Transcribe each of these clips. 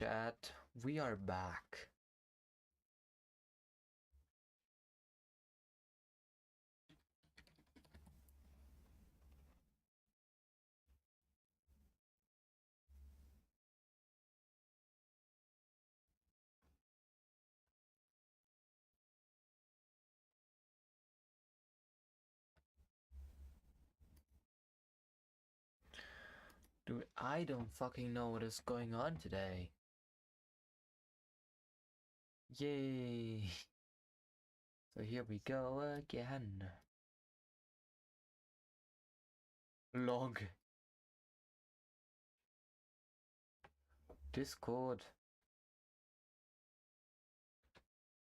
Chat, we are back. Dude, I don't fucking know what is going on today. Yay! So here we go again. Log. Discord.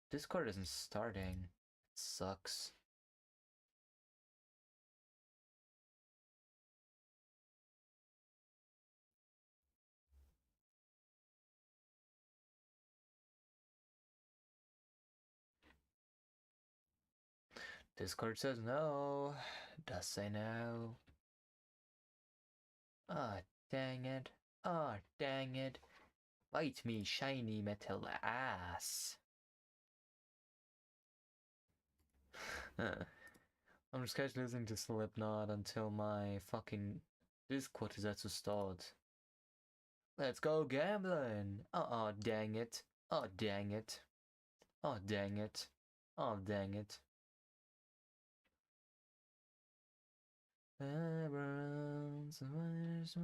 Discord isn't starting. It sucks. Discord says no. Does say no. Ah, dang it. Ah, dang it. Bite me, shiny metal ass. I'm just casually listening to Slipknot until my fucking Discord is at to start. Let's go gambling! Oh, dang it. Oh, dang it. Oh, dang it. Oh, dang it. Everyone's one's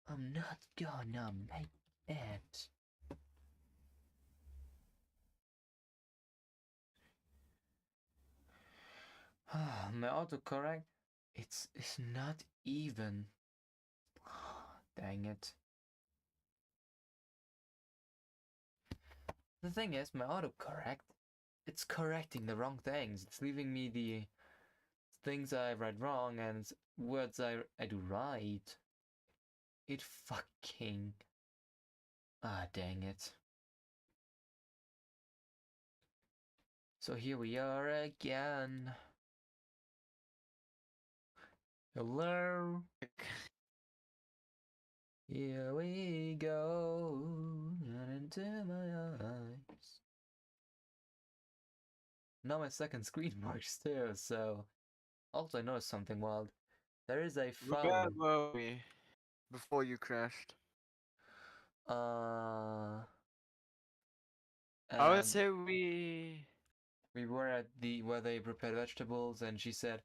I'm not gonna make it. My autocorrect, it's not even. Dang it. The thing is, my autocorrect, it's correcting the wrong things. It's leaving me the things I read wrong and words I do right. It fucking... Ah, dang it. So here we are again. Hello. Here we go. And into my eyes. Now my second screen works too, so... Also I noticed something wild. There is a Where phone. were we before you crashed? I would say we were at the where they prepared vegetables, and she said,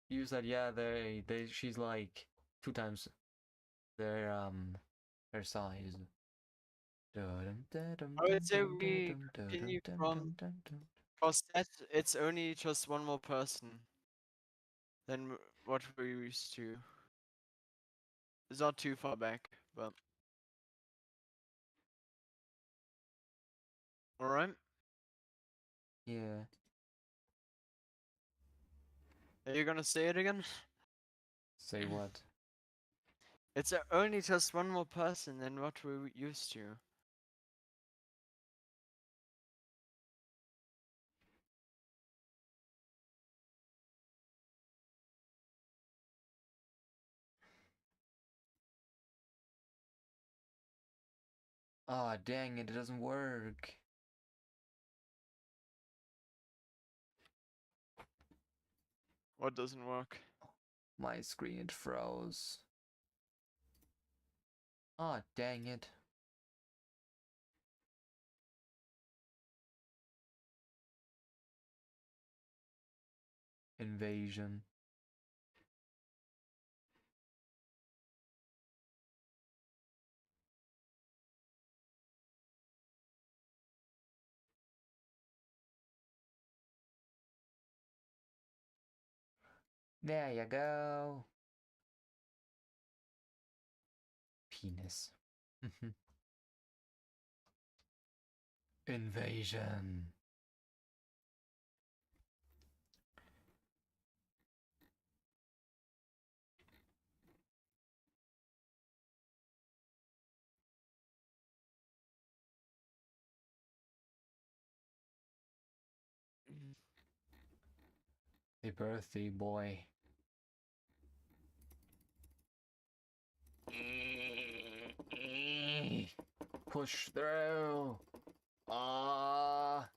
"You said yeah, she's like 2 times their size." I would say we continue from because it's only just one more person than what we used to. It's not too far back, but alright. Yeah. Are you gonna say it again? Say what? It's only just one more person than what we used to. Ah, dang it! It doesn't work. What doesn't work? My screen it froze. Ah, dang it. Invasion. There you go. Penis. Invasion. The birthday boy. Push through. Ah,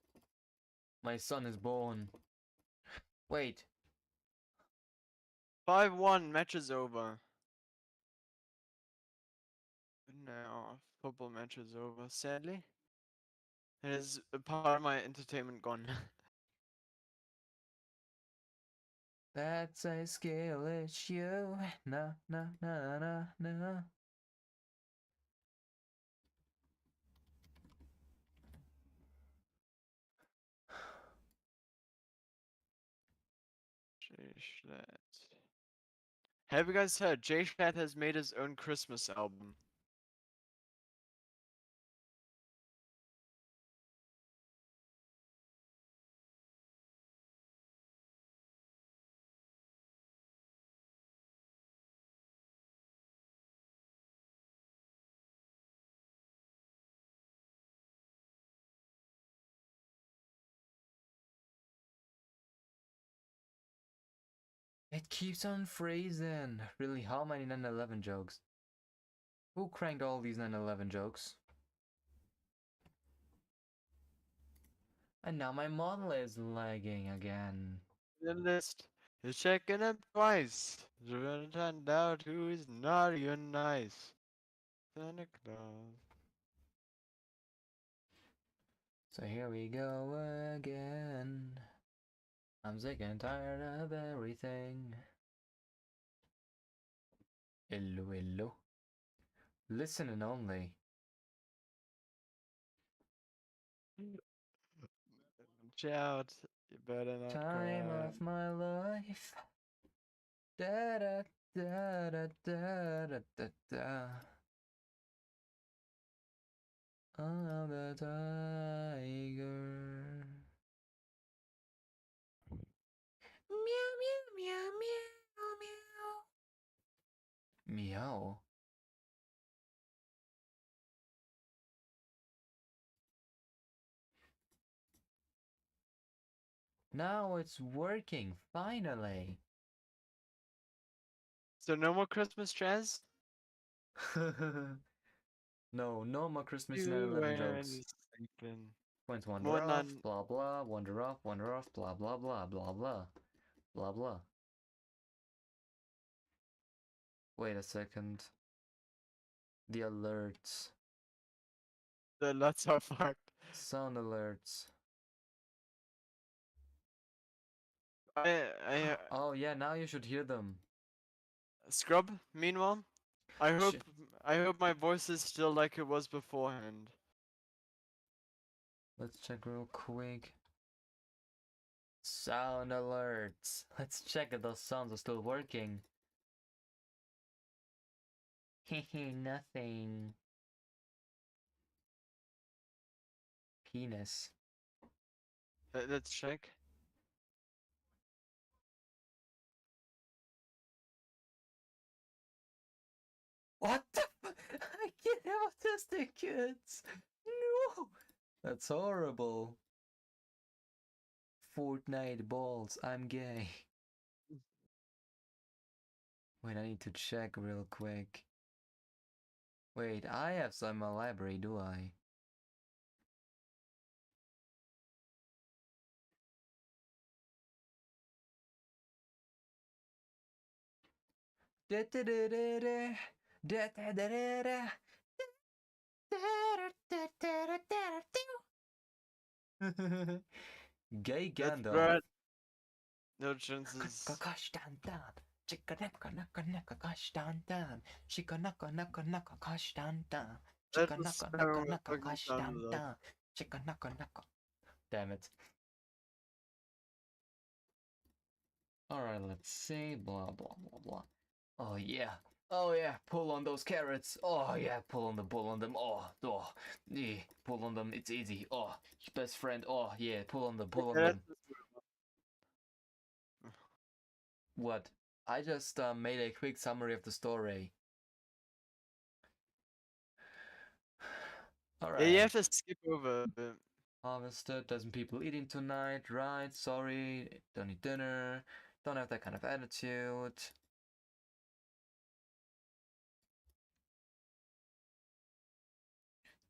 my son is born. Wait. 5-1, match is over. Now, football match is over, sadly. It is a part of my entertainment gone. That's a skill issue. Na na na na na. J-Schlatt. Have you guys heard? J-Schlatt has made his own Christmas album. It keeps on freezing. Really, how many 9/11 jokes? Who cranked all these 9/11 jokes? And now my model is lagging again. The list is checking up twice. To find out who is naughty and nice. Santa Claus. So here we go again. I'm sick and tired of everything. Hello, hello. Listening only. Watch out. You better not Time cry. of my life. Da da da da da da da da. I'm the tiger. Meow meow meow meow meow. Meow. Now it's working, finally. So no more Christmas jazz? No, no more Christmas You 9/11 were jokes. sleeping. Points wander More off, none. blah blah, wander off, blah blah blah, blah blah, blah blah. Wait a second. The alerts. The nuts are fucked. Sound alerts. I Oh yeah, now you should hear them. Scrub, meanwhile, I hope Sh I hope my voice is still like it was beforehand. Let's check real quick. Sound alerts. Let's check if those sounds are still working. Hehe, nothing. Penis. Let's check. What the I can't have autistic kids! No! That's horrible. Fortnite balls, I'm gay. Wait, I need to check real quick. Wait, I have some in my library, do I? Gay That's Gandalf. right. No chances. Gosh, dan dan. Chicka naka naka naka gosh dan dan. Chicka naka naka naka gosh dan dan. Let's Chicka just naka naka spam my naka fucking gosh thumbs dan up. dan. Chicka naka naka. Damn it. Alright, let's see. Blah blah blah blah. Oh yeah. Oh yeah, pull on those carrots. Oh yeah, pull on them. Yeah, pull on them. It's easy. Oh, best friend. Oh yeah, pull on them, pull on Okay, them. What? I just made a quick summary of the story. yeah, you Alright. have to skip over a bit. Harvested, doesn't people eating tonight, right? Sorry, don't eat dinner. Don't have that kind of attitude.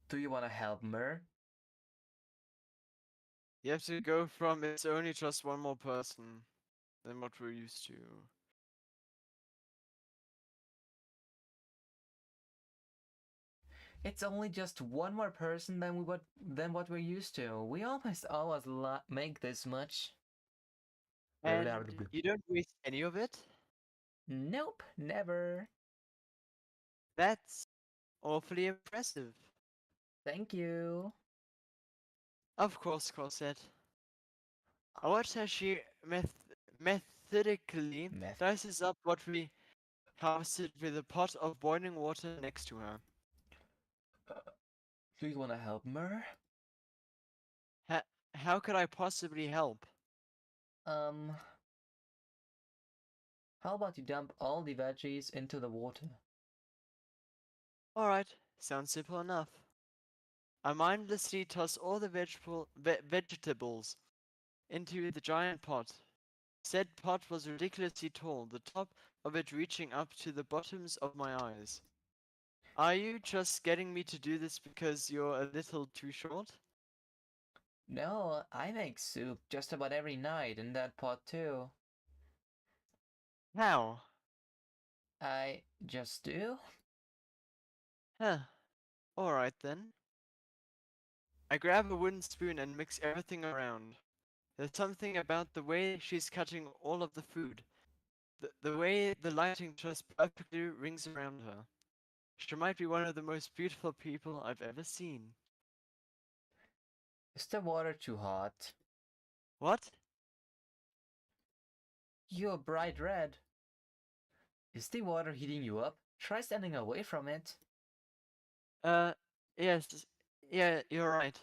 Do you want to help Mer? You have to go from it's only just one more person than what we're used to. It's only just one more person than what we're used to. We almost always make this much. And you don't waste any of it? Nope, never. That's awfully impressive. Thank you. Of course, Cosette. I watched how she methodically dices up what we harvested with a pot of boiling water next to her. Do you want to help Mer? How could I possibly help? How about you dump all the veggies into the water? Alright, sounds simple enough. I mindlessly toss all the vegetables into the giant pot. Said pot was ridiculously tall, the top of it reaching up to the bottoms of my eyes. Are you just getting me to do this because you're a little too short? No, I make soup just about every night in that pot too. How? I just do? Huh. Alright then. I grab a wooden spoon and mix everything around. There's something about the way she's cutting all of the food. The way the lighting just perfectly rings around her. She might be one of the most beautiful people I've ever seen. Is the water too hot? What? You're bright red. Is the water heating you up? Try standing away from it. Yes. Yeah, you're right.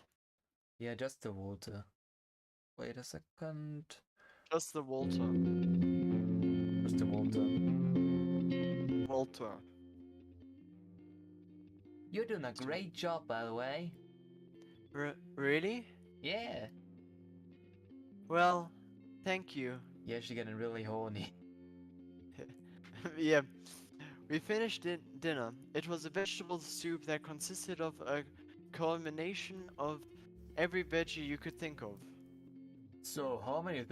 Yeah, just the water. Wait a second. Just the Walter. Just the water. Walter. You're doing a great job, by the way. Really? Yeah. Well, thank you. Yeah, she's getting really horny. Yeah. We finished dinner. It was a vegetable soup that consisted of a culmination of every veggie you could think of. So, how have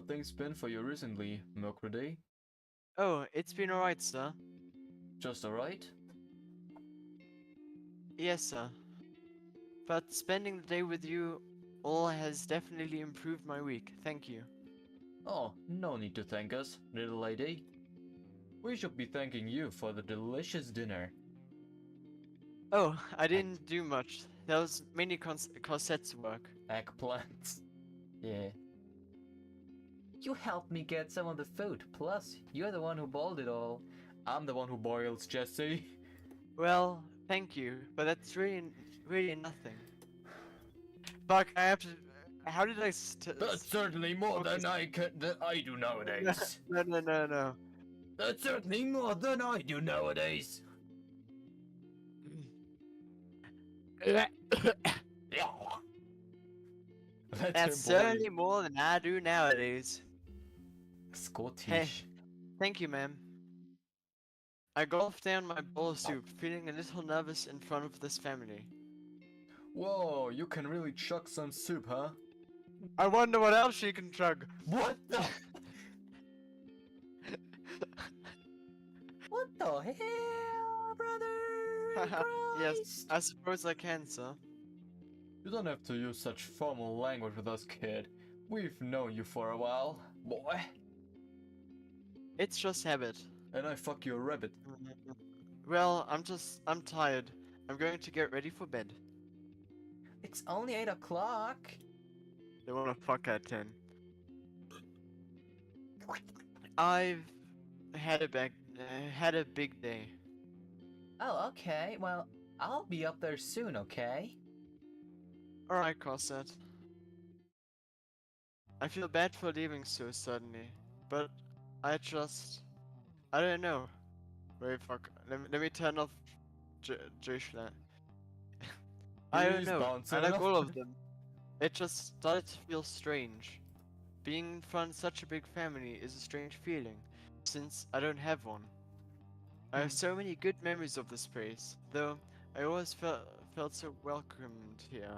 things been for you recently, Mercury? Oh, it's been alright, sir. Just alright? Yes, sir. But spending the day with you all has definitely improved my week. Thank you. Oh, no need to thank us, little lady. We should be thanking you for the delicious dinner. Oh, I didn't do much. That was mainly Cosette's work. Eggplants. Yeah. You helped me get some of the food, plus, you're the one who boiled it all. I'm the one who boils, Jesse. Well, thank you, but that's really nothing. Buck, I have to. How did I? That's certainly more than I do nowadays. No. That's certainly more than I do nowadays. That's certainly more than I do nowadays. Scottish. Hey, thank you, ma'am. I gulped down my bowl of soup, feeling a little nervous in front of this family. Whoa, you can really chuck some soup, huh? I wonder what else she can chug. What the? What the hell, brother? Yes, I suppose I can, sir. You don't have to use such formal language with us, kid. We've known you for a while, boy. It's just habit. And I fuck your rabbit. Well, I'm tired. I'm going to get ready for bed. It's only 8 o'clock. They wanna fuck at 10. I've had a big day. Oh, okay. Well, I'll be up there soon, okay? Alright, Cosette. I feel bad for leaving so suddenly, but I don't know. Wait, fuck. Let me turn off J-Schla. I don't know. I like all of them. It just started to feel strange. Being in front of such a big family is a strange feeling, since I don't have one. I have so many good memories of this place, though I always felt so welcomed here,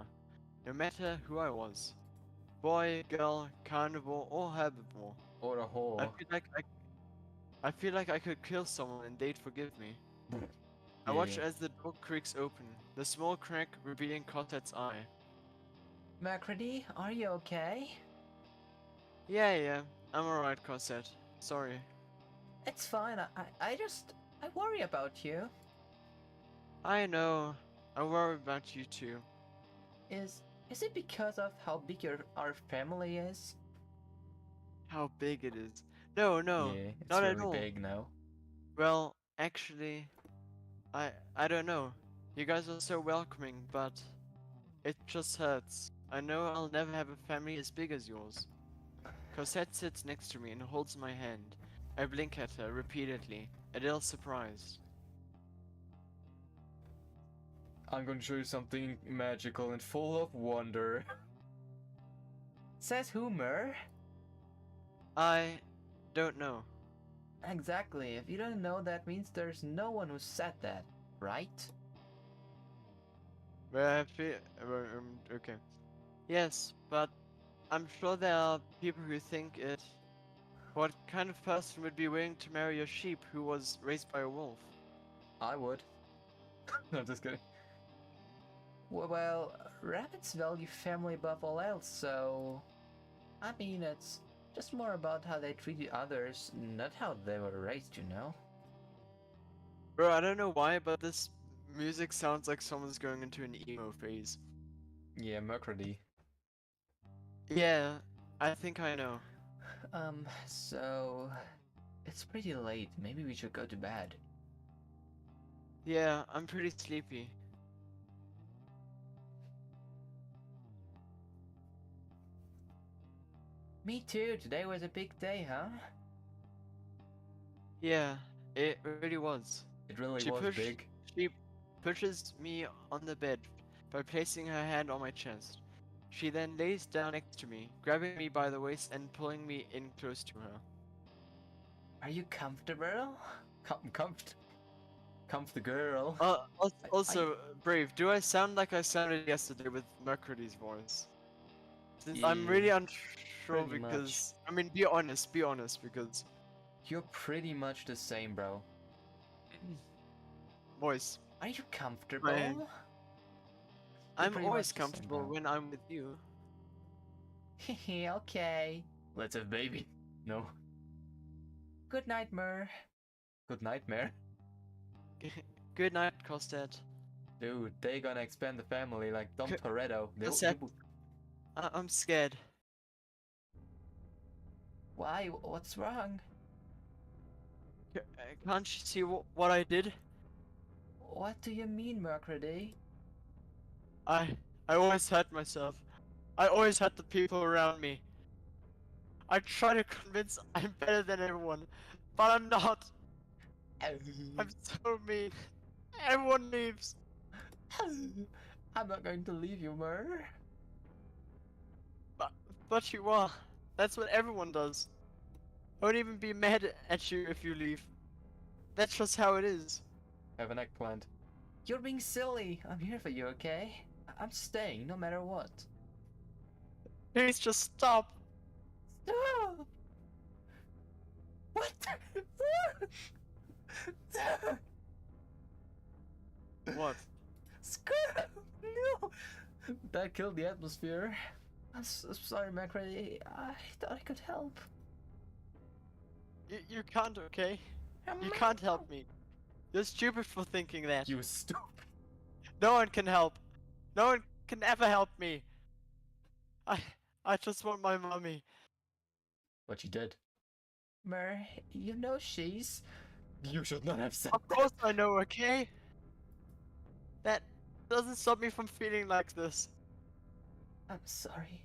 no matter who I was. Boy, girl, carnivore, or herbivore. Or a I whore. feel like I feel like I could kill someone and they'd forgive me. I watch Yeah. as the door creaks open, the small crack revealing Cosette's eye. Macready, are you okay? Yeah, I'm alright, Cosette. Sorry. It's fine. I worry about you. I know. I worry about you too. Is it because of how big our family is? How big it is. No, Yeah, it's not at really all. big now. Well, actually, I don't know. You guys are so welcoming, but it just hurts. I know I'll never have a family as big as yours. Cosette sits next to me and holds my hand. I blink at her repeatedly, a little surprised. I'm gonna show you something magical and full of wonder. Says who, Mer? I don't know. Exactly. If you don't know, that means there's no one who said that, right? But I feel. Okay. Yes, but I'm sure there are people who think it. What kind of person would be willing to marry a sheep who was raised by a wolf? I would. No, just kidding. Well, rabbits value family above all else, so... I mean, it's just more about how they treated others, not how they were raised, you know? Bro, I don't know why, but this music sounds like someone's going into an emo phase. Yeah, Mercredi. Yeah, I think I know. So... It's pretty late. Maybe we should go to bed. Yeah, I'm pretty sleepy. Me too. Today was a big day, huh? Yeah, it really was. It really She was pushed. big. She pushes me on the bed by placing her hand on my chest. She then lays down next to me, grabbing me by the waist and pulling me in close to her. Are you comfortable? Comfy girl. Also, Brave, do I sound like I sounded yesterday with Mercury's voice? Since I'm Yeah, really unsure pretty because... I mean, be honest, because... You're pretty much the same, bro. Voice. Are you comfortable? I'm pretty always much the same, comfortable bro. when I'm with you. Okay. Let's have baby. No. Good night, Mer. Good nightmare. Good night, Costet. Dude, they gonna expand the family like Dom Toretto. Cosette, I'm scared. Why? What's wrong? Can't you see what I did? What do you mean, Mercredi? I always hurt myself. I always hurt the people around me. I try to convince I'm better than everyone, but I'm not. I'm so mean. Everyone leaves. I'm not going to leave you, Mer. But you are. That's what everyone does. I won't even be mad at you if you leave. That's just how it is. Have an eggplant. You're being silly. I'm here for you, okay? I'm staying no matter what. Please just stop. Stop! What? What? Screw! No! That killed the atmosphere. I'm sorry, Macready. I thought I could help. You can't, okay? You can't help me. You're stupid for thinking that. You stupid. No one can help. No one can ever help me. I just want my mommy. But you did. Mer, you know she's... You should not have said Of course I know, okay? That doesn't stop me from feeling like this. I'm sorry.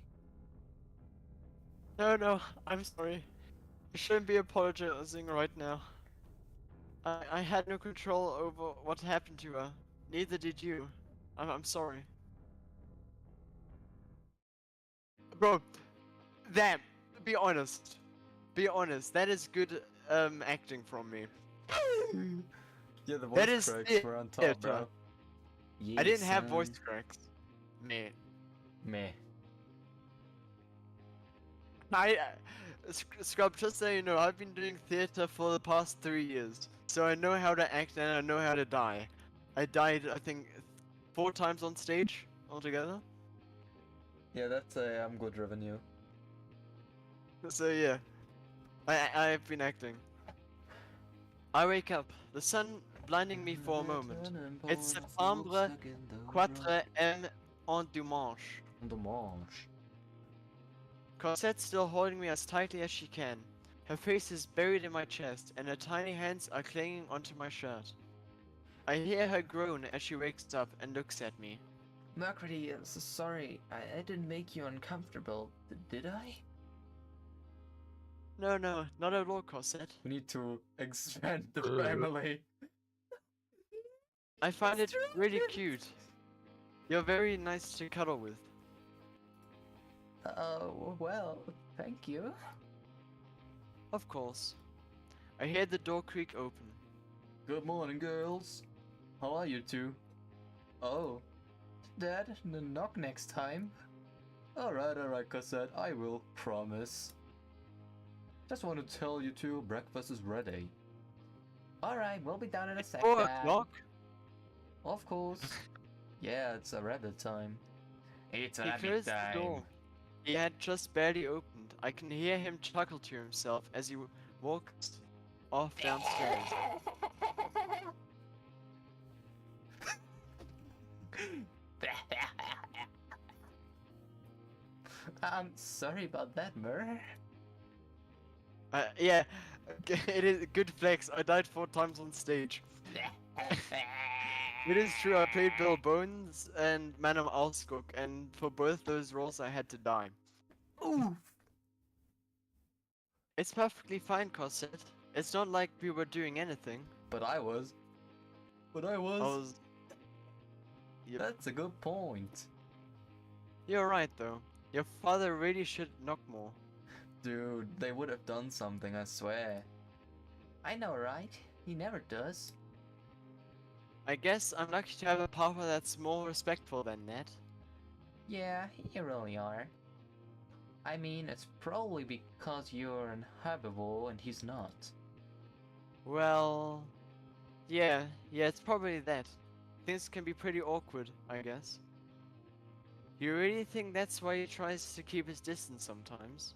No, I'm sorry. You shouldn't be apologizing right now. I had no control over what happened to her. Neither did you. I'm sorry. Bro, damn. Be honest. Be honest. That is good acting from me. Yeah, the That voice is cracks were on top, bro. Yeah, I didn't have voice son. cracks. Meh. Meh. Scrub, just so you know, I've been doing theater for the past 3 years. So I know how to act and I know how to die. I died, I think, 4 times on stage altogether. Yeah, that's good revenue. So yeah, I've been acting. I wake up, the sun blinding me for a moment. It's Septembre 4 en dimanche. Dommage. Cosette's still holding me as tightly as she can. Her face is buried in my chest, and her tiny hands are clinging onto my shirt. I hear her groan as she wakes up and looks at me. Mercury, sorry, I didn't make you uncomfortable, did I? No, not at all, Cosette. We need to expand the family. I find it really cute. You're very nice to cuddle with. Oh, well, thank you. Of course. I hear the door creak open. Good morning, girls. How are you two? Oh, Dad, knock next time. Alright, Cosette, I will, promise. Just want to tell you two, breakfast is ready. Alright, we'll be down in a sec, 4 Dad. o'clock? Of course. Yeah, it's a rabbit time. It's He closed the door. He had just barely opened. I can hear him chuckle to himself as he walks off downstairs. I'm sorry about that, Mur. Yeah, it is a good flex. I died 4 times on stage. It is true, I played Bill Bones and Madame Ausguck, and for both those roles I had to die. Oof. It's perfectly fine, Cosette. It's not like we were doing anything. But I was. I was... Yep. That's a good point. You're right, though. Your father really should knock more. Dude, they would have done something, I swear. I know, right? He never does. I guess I'm lucky to have a papa that's more respectful than that. Yeah, you really are. I mean, it's probably because you're an herbivore and he's not. Well... Yeah, it's probably that. Things can be pretty awkward, I guess. You really think that's why he tries to keep his distance sometimes?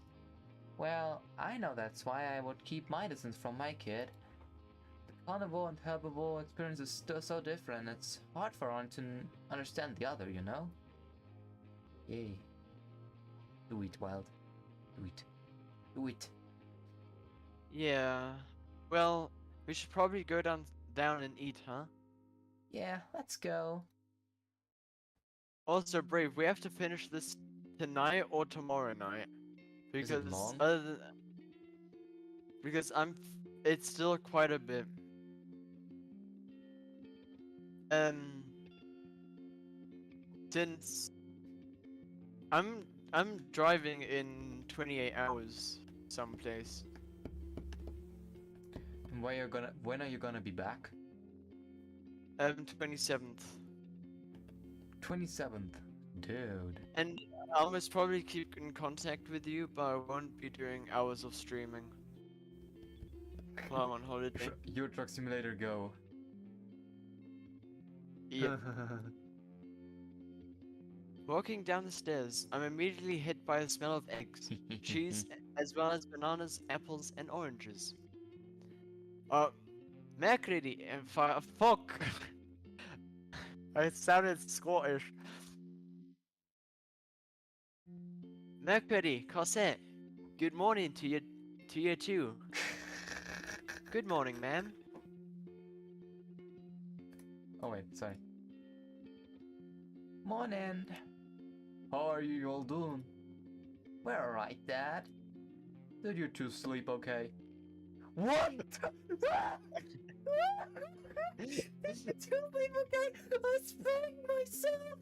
Well, I know that's why I would keep my distance from my kid. The carnivore and herbivore experience is so different, it's hard for one to understand the other, you know? Yay. Do it, Wild. Do it. Do it. Yeah... Well, we should probably go down and eat, huh? Yeah, let's go. Also, Brave, we have to finish this tonight or tomorrow night. Is it long? Because it's still quite a bit. Since I'm driving in 28 hours someplace. And when are you gonna be back? 27th. 27th. Dude. And I'll most probably keep in contact with you, but I won't be doing hours of streaming while I'm on holiday. Euro Truck Simulator Go. Yep. Walking down the stairs, I'm immediately hit by the smell of eggs, cheese, as well as bananas, apples, and oranges. Mercury, and fuck! I sounded Scottish. Mercury, Cosette, good morning to you too. Good morning, ma'am. Oh wait, sorry. Morning. How are you all doing? We're alright, Dad. Did you two sleep okay? What? Did you two sleep okay? I sprang myself.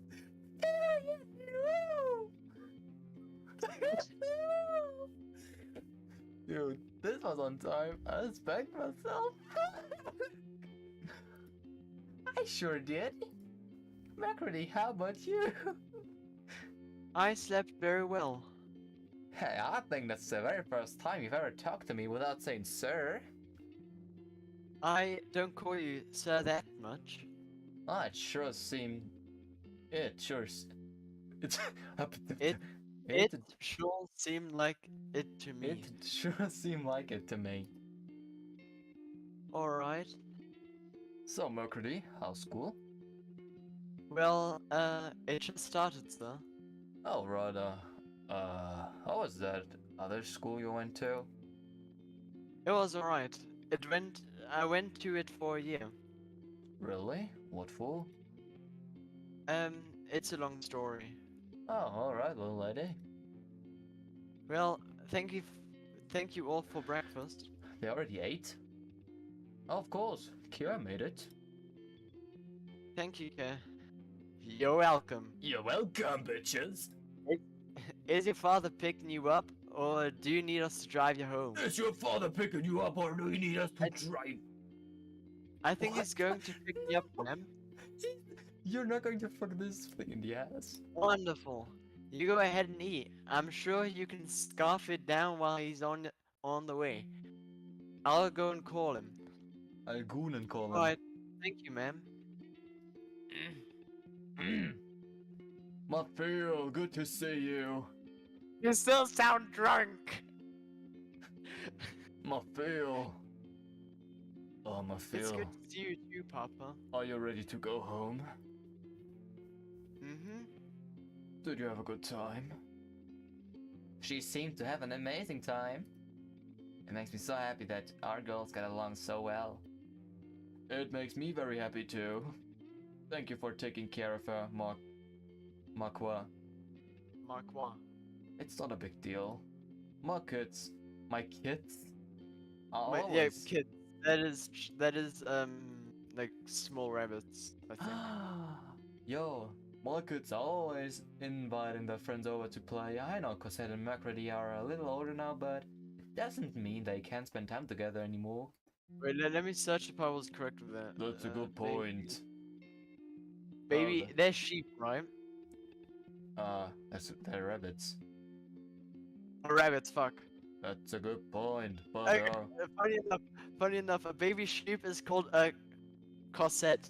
Dude, this was on time. I spanked myself. I sure did. Macrady, how about you? I slept very well. Hey, I think that's the very first time you've ever talked to me without saying sir. I don't call you sir that much. Ah, it sure seemed... It sure... It's... It sure seemed like it to me. It sure seemed like it to me. Alright. So, Mercury, how's school? Well, it just started, sir. Oh, right, how was that other school you went to? It was alright. I went to it for a year. Really? What for? It's a long story. Oh, alright, little lady. Well, thank you all for breakfast. They already ate? Oh, of course, Kira made it. Thank you, Kay. You're welcome. You're welcome, bitches! Is your father picking you up, or do you need us to drive you home? Is your father picking you up, or do you need us to drive? I think he's going to pick me up, ma'am. You're not going to fuck this thing in the ass. Wonderful. You go ahead and eat. I'm sure you can scarf it down while he's on the way. I'll go and call him. I'll goon and call him. Alright. Thank you, ma'am. Matthew, good to see you. You still sound drunk. Matthew. Oh, Matthew. It's good to see you too, Papa. Are you ready to go home? Mm-hmm. Did you have a good time? She seemed to have an amazing time. It makes me so happy that our girls got along so well. It makes me very happy too. Thank you for taking care of her, Marquois. Marquois. It's not a big deal. My kids are Yeah, always... kids. That is like small rabbits, I think. Yo, my kids are always inviting their friends over to play. I know Cosette and Macrady are a little older now, but it doesn't mean they can't spend time together anymore. Wait, let me search if I was correct with that. That's a good point. Baby, they're sheep, right? They're rabbits. Or rabbits, fuck. That's a good point, but Funny enough, a baby sheep is called a Cosette.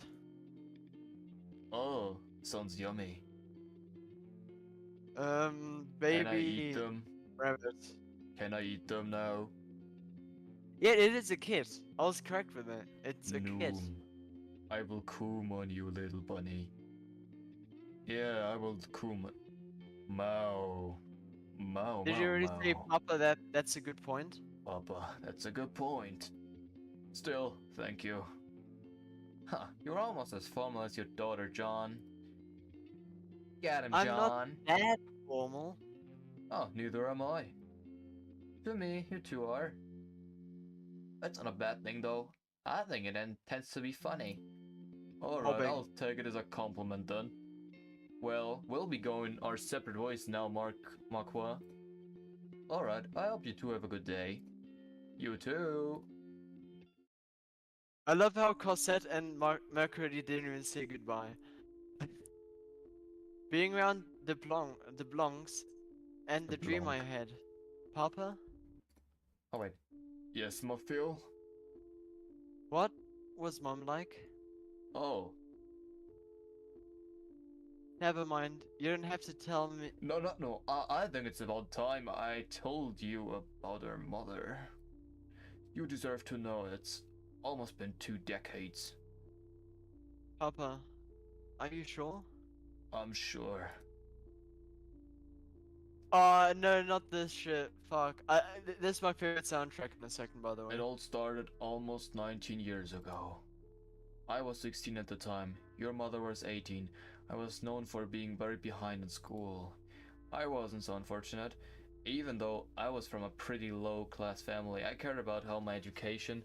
oh, sounds yummy. Baby Can I eat them? rabbit. Can I eat them now? Yeah, it is a kid. I was correct with it. It's a kid. Noom. I will coom on you, little bunny. Yeah, I will coom. Mow. Mow, Did mow, you already mow. say, Papa, that's a good point? Papa, that's a good point. Still, thank you. Huh, you're almost as formal as your daughter, John. Get him, I'm John. not that formal. Oh, neither am I. To me, you two are. That's not a bad thing, though. I think it tends to be funny. Alright, I'll take it as a compliment then. Well, we'll be going our separate ways now, Marquois. Alright, I hope you two have a good day. You too. I love how Cosette and Mercury didn't even say goodbye. Being around the Blancs and the dream I had. Papa? Oh wait. Yes, Matthew? What was Mom like? Oh. Never mind. You don't have to tell me. No. I think it's about time I told you about her mother. You deserve to know it's almost been 2 decades. Papa, are you sure? I'm sure. No, not this shit. Fuck. This is my favorite soundtrack in a second, by the way. It all started almost 19 years ago. I was 16 at the time. Your mother was 18. I was known for being very behind in school. I wasn't so unfortunate. Even though I was from a pretty low-class family, I cared about my education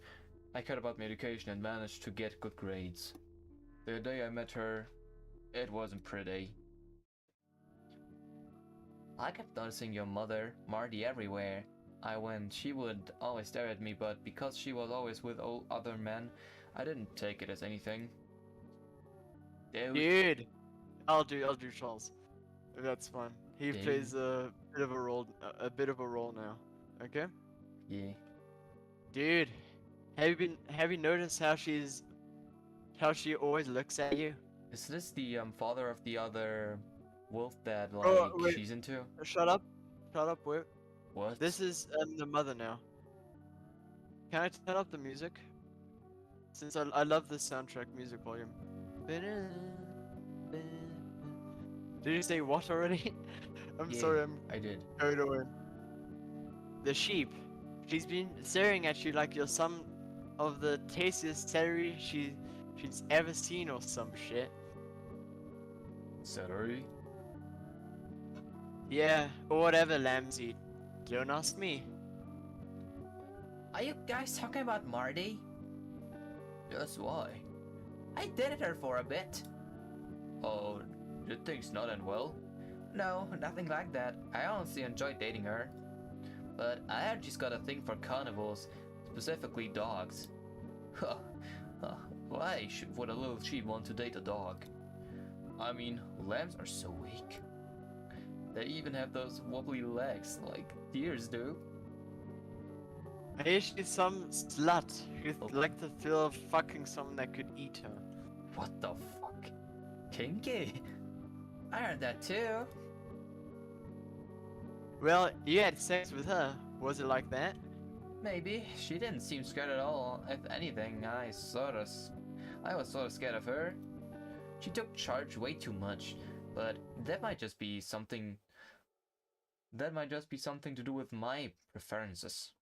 and managed to get good grades. The day I met her, it wasn't pretty. I kept noticing your mother, Marty, everywhere I went. She would always stare at me, but because she was always with other men, I didn't take it as anything. Dude, I'll do Charles. If that's fine. He Yeah. plays a bit of a role, now. Okay. Yeah. Dude, have you noticed how she always looks at you? Is this the father of the other wolf that Oh like wait, she's into? shut up, wait. What? This is the mother now. Can I turn up the music? Since I love the soundtrack music volume. Did you say what already? I'm Yeah, sorry, I'm I did. carried away. The sheep. She's been staring at you like you're some of the tastiest celery she's ever seen or some shit. Celery? Yeah, or whatever lambs eat. Don't ask me. Are you guys talking about Marty? Yes, why? I dated her for a bit. Oh, did things not end well? No, nothing like that. I honestly enjoyed dating her. But I had just got a thing for carnivores, specifically dogs. Huh. Why would a little sheep want to date a dog? I mean, lambs are so weak. They even have those wobbly legs like deers do. I hear she's some slut who'd like the thrill of fucking someone that could eat her. What the fuck? Kinky? I heard that too. Well, you had sex with her. Was it like that? Maybe. She didn't seem scared at all. If anything, I was sort of scared of her. She took charge way too much, but that might just be something to do with my preferences.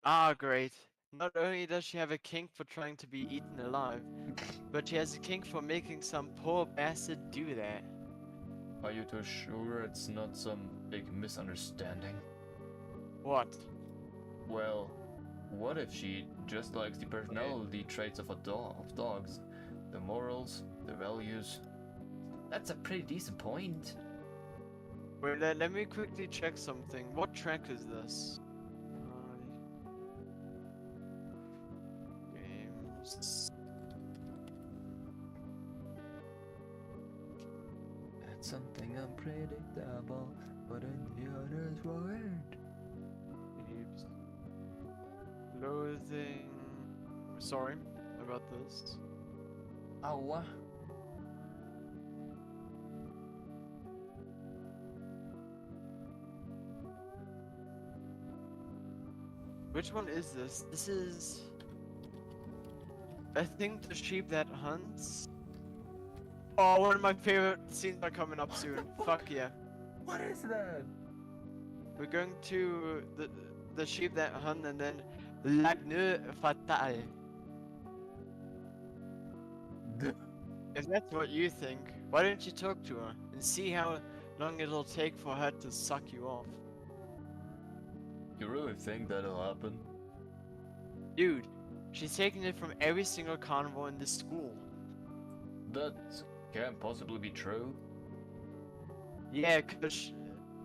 Ah, great. Not only does she have a kink for trying to be eaten alive, but she has a kink for making some poor bastard do that. Are you too sure it's not some big misunderstanding? What? Well, what if she just likes the personality traits of dogs? The morals, the values. That's a pretty decent point. Wait, let me quickly check something. What track is this? Games. It's something unpredictable, but in the others weren't. Games. Loathing. Sorry about this. Oh. Which one is this? This is... I think the sheep that hunts. Oh, one of my favorite scenes are coming up soon. Fuck yeah. What is that? We're going to the sheep that hunt and then l'agneau fatal. If that's what you think, why don't you talk to her and see how long it'll take for her to suck you off? You really think that'll happen? Dude, she's taking it from every single carnivore in this school. That can't possibly be true. Yeah, cause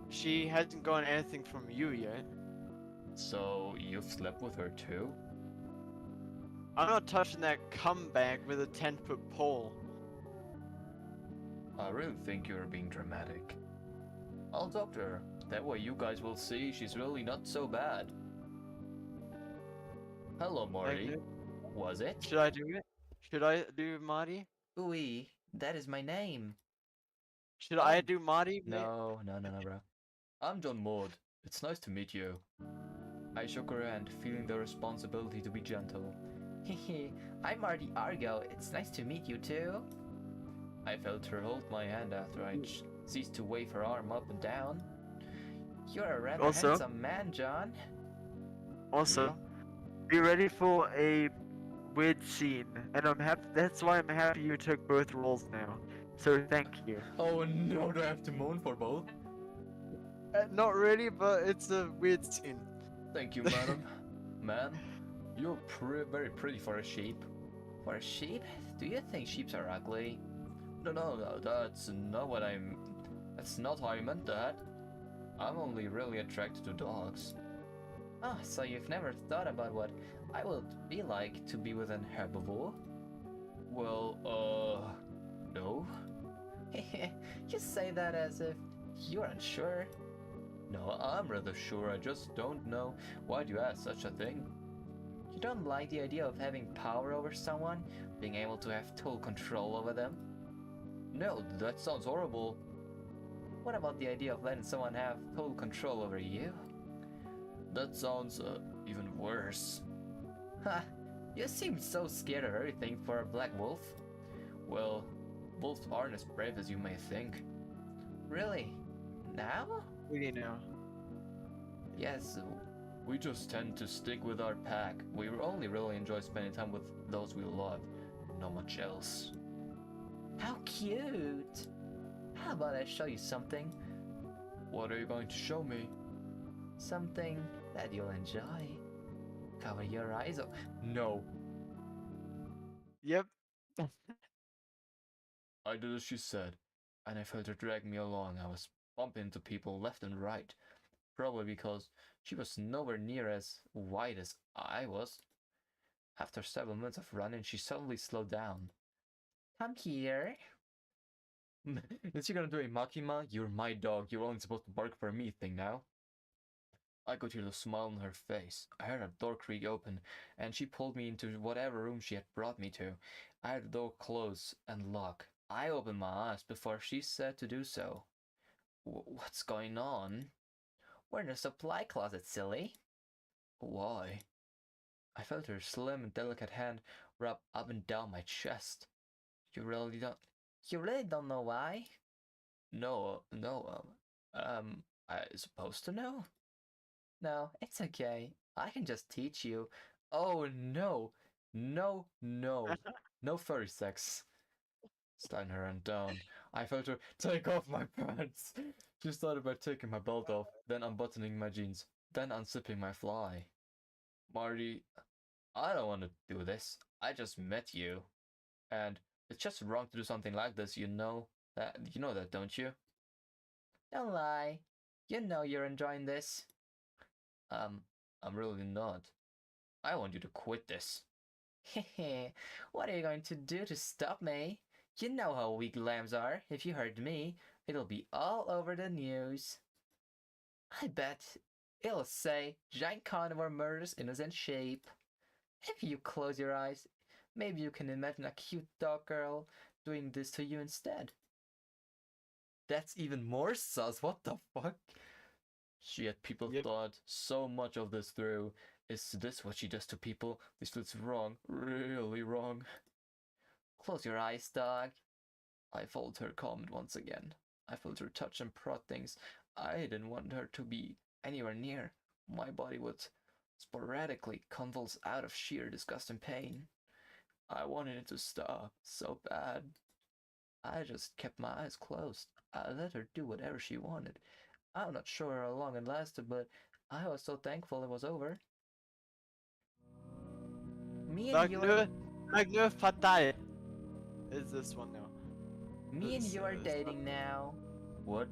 she hasn't gotten anything from you yet. So you've slept with her too? I'm not touching that comeback with a 10-foot pole. I really think you're being dramatic. I'll talk to her. That way you guys will see she's really not so bad. Hello, Marty. Was it? Should I do it? Should I do Marty? Oui, that is my name. Should I do Marty? No, bro. I'm John Maud. It's nice to meet you. I shook her hand, feeling the responsibility to be gentle. Hehe, I'm Marty Argo. It's nice to meet you too. I felt her hold my hand after I ceased to wave her arm up and down. You're a rather handsome man, John. Also, be ready for a weird scene, and I'm happy. That's why I'm happy you took both roles now. So thank you. Oh no, do I have to moan for both? Not really, but it's a weird scene. Thank you, madam. Man, you're very pretty for a sheep. For a sheep? Do you think sheeps are ugly? No, that's not what that's not how I meant that. I'm only really attracted to dogs. Ah, so you've never thought about what I would be like to be with an herbivore? Well, No? You say that as if you're unsure. No, I'm rather sure. I just don't know. Why'd you ask such a thing? You don't like the idea of having power over someone? Being able to have total control over them? No, that sounds horrible. What about the idea of letting someone have total control over you? That sounds even worse. Ha! You seem so scared of everything for a black wolf. Well, wolves aren't as brave as you may think. Really? Now? Really now. Yes, we just tend to stick with our pack. We only really enjoy spending time with those we love, not much else. How cute! How about I show you something? What are you going to show me? Something that you'll enjoy. Cover your eyes. No. Yep. I did as she said, and I felt her drag me along. I was bumping into people left and right, probably because she was nowhere near as wide as I was. After several minutes of running, she suddenly slowed down. Come here. Is she gonna do a Makima? You're my dog, you're only supposed to bark for me thing now? I could hear the smile on her face. I heard a door creak open, and she pulled me into whatever room she had brought me to. I heard the door close and lock. I opened my eyes before she said to do so. What's going on? We're in the supply closet, silly. Why? I felt her slim and delicate hand rub up and down my chest. You really don't know why? No, I supposed to know? No, it's okay. I can just teach you. Oh no, no furry sex. Sliding her hand down, I felt her take off my pants. She started by taking my belt off, then unbuttoning my jeans, then unzipping my fly. Marty, I don't want to do this. I just met you. And it's just wrong to do something like this, you know that, don't you? Don't lie. You know you're enjoying this. I'm really not. I want you to quit this. Hehe, what are you going to do to stop me? You know how weak lambs are. If you hurt me, it'll be all over the news. I bet it'll say giant carnivore murders innocent sheep. If you close your eyes, maybe you can imagine a cute dog girl doing this to you instead. That's even more sus, what the fuck? Shit, people thought so much of this through. Is this what she does to people? This looks wrong, really wrong. Close your eyes, dog. I followed her comment once again. I felt her touch and prod things I didn't want her to be anywhere near. My body would sporadically convulse out of sheer disgust and pain. I wanted it to stop so bad. I just kept my eyes closed. I let her do whatever she wanted. I'm not sure how long it lasted, but I was so thankful it was over. Me and you are fatal. Is this one now? Me and you are dating now. What?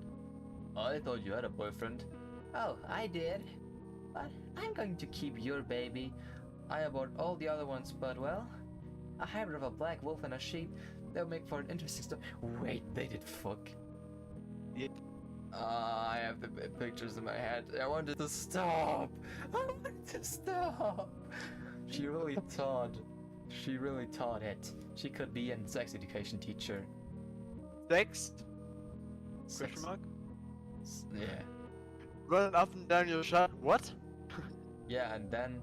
I thought you had a boyfriend. Oh, I did. But I'm going to keep your baby. I aborted all the other ones, but well, a hybrid of a black wolf and a sheep, they'll make for an interesting story. Wait, they did fuck? Yep. I have the pictures in my head. I wanted to stop. I wanted to stop. She really taught it. She could be a sex education teacher. Sex? Question mark? Yeah. Run up and down your shirt. What? Yeah, and then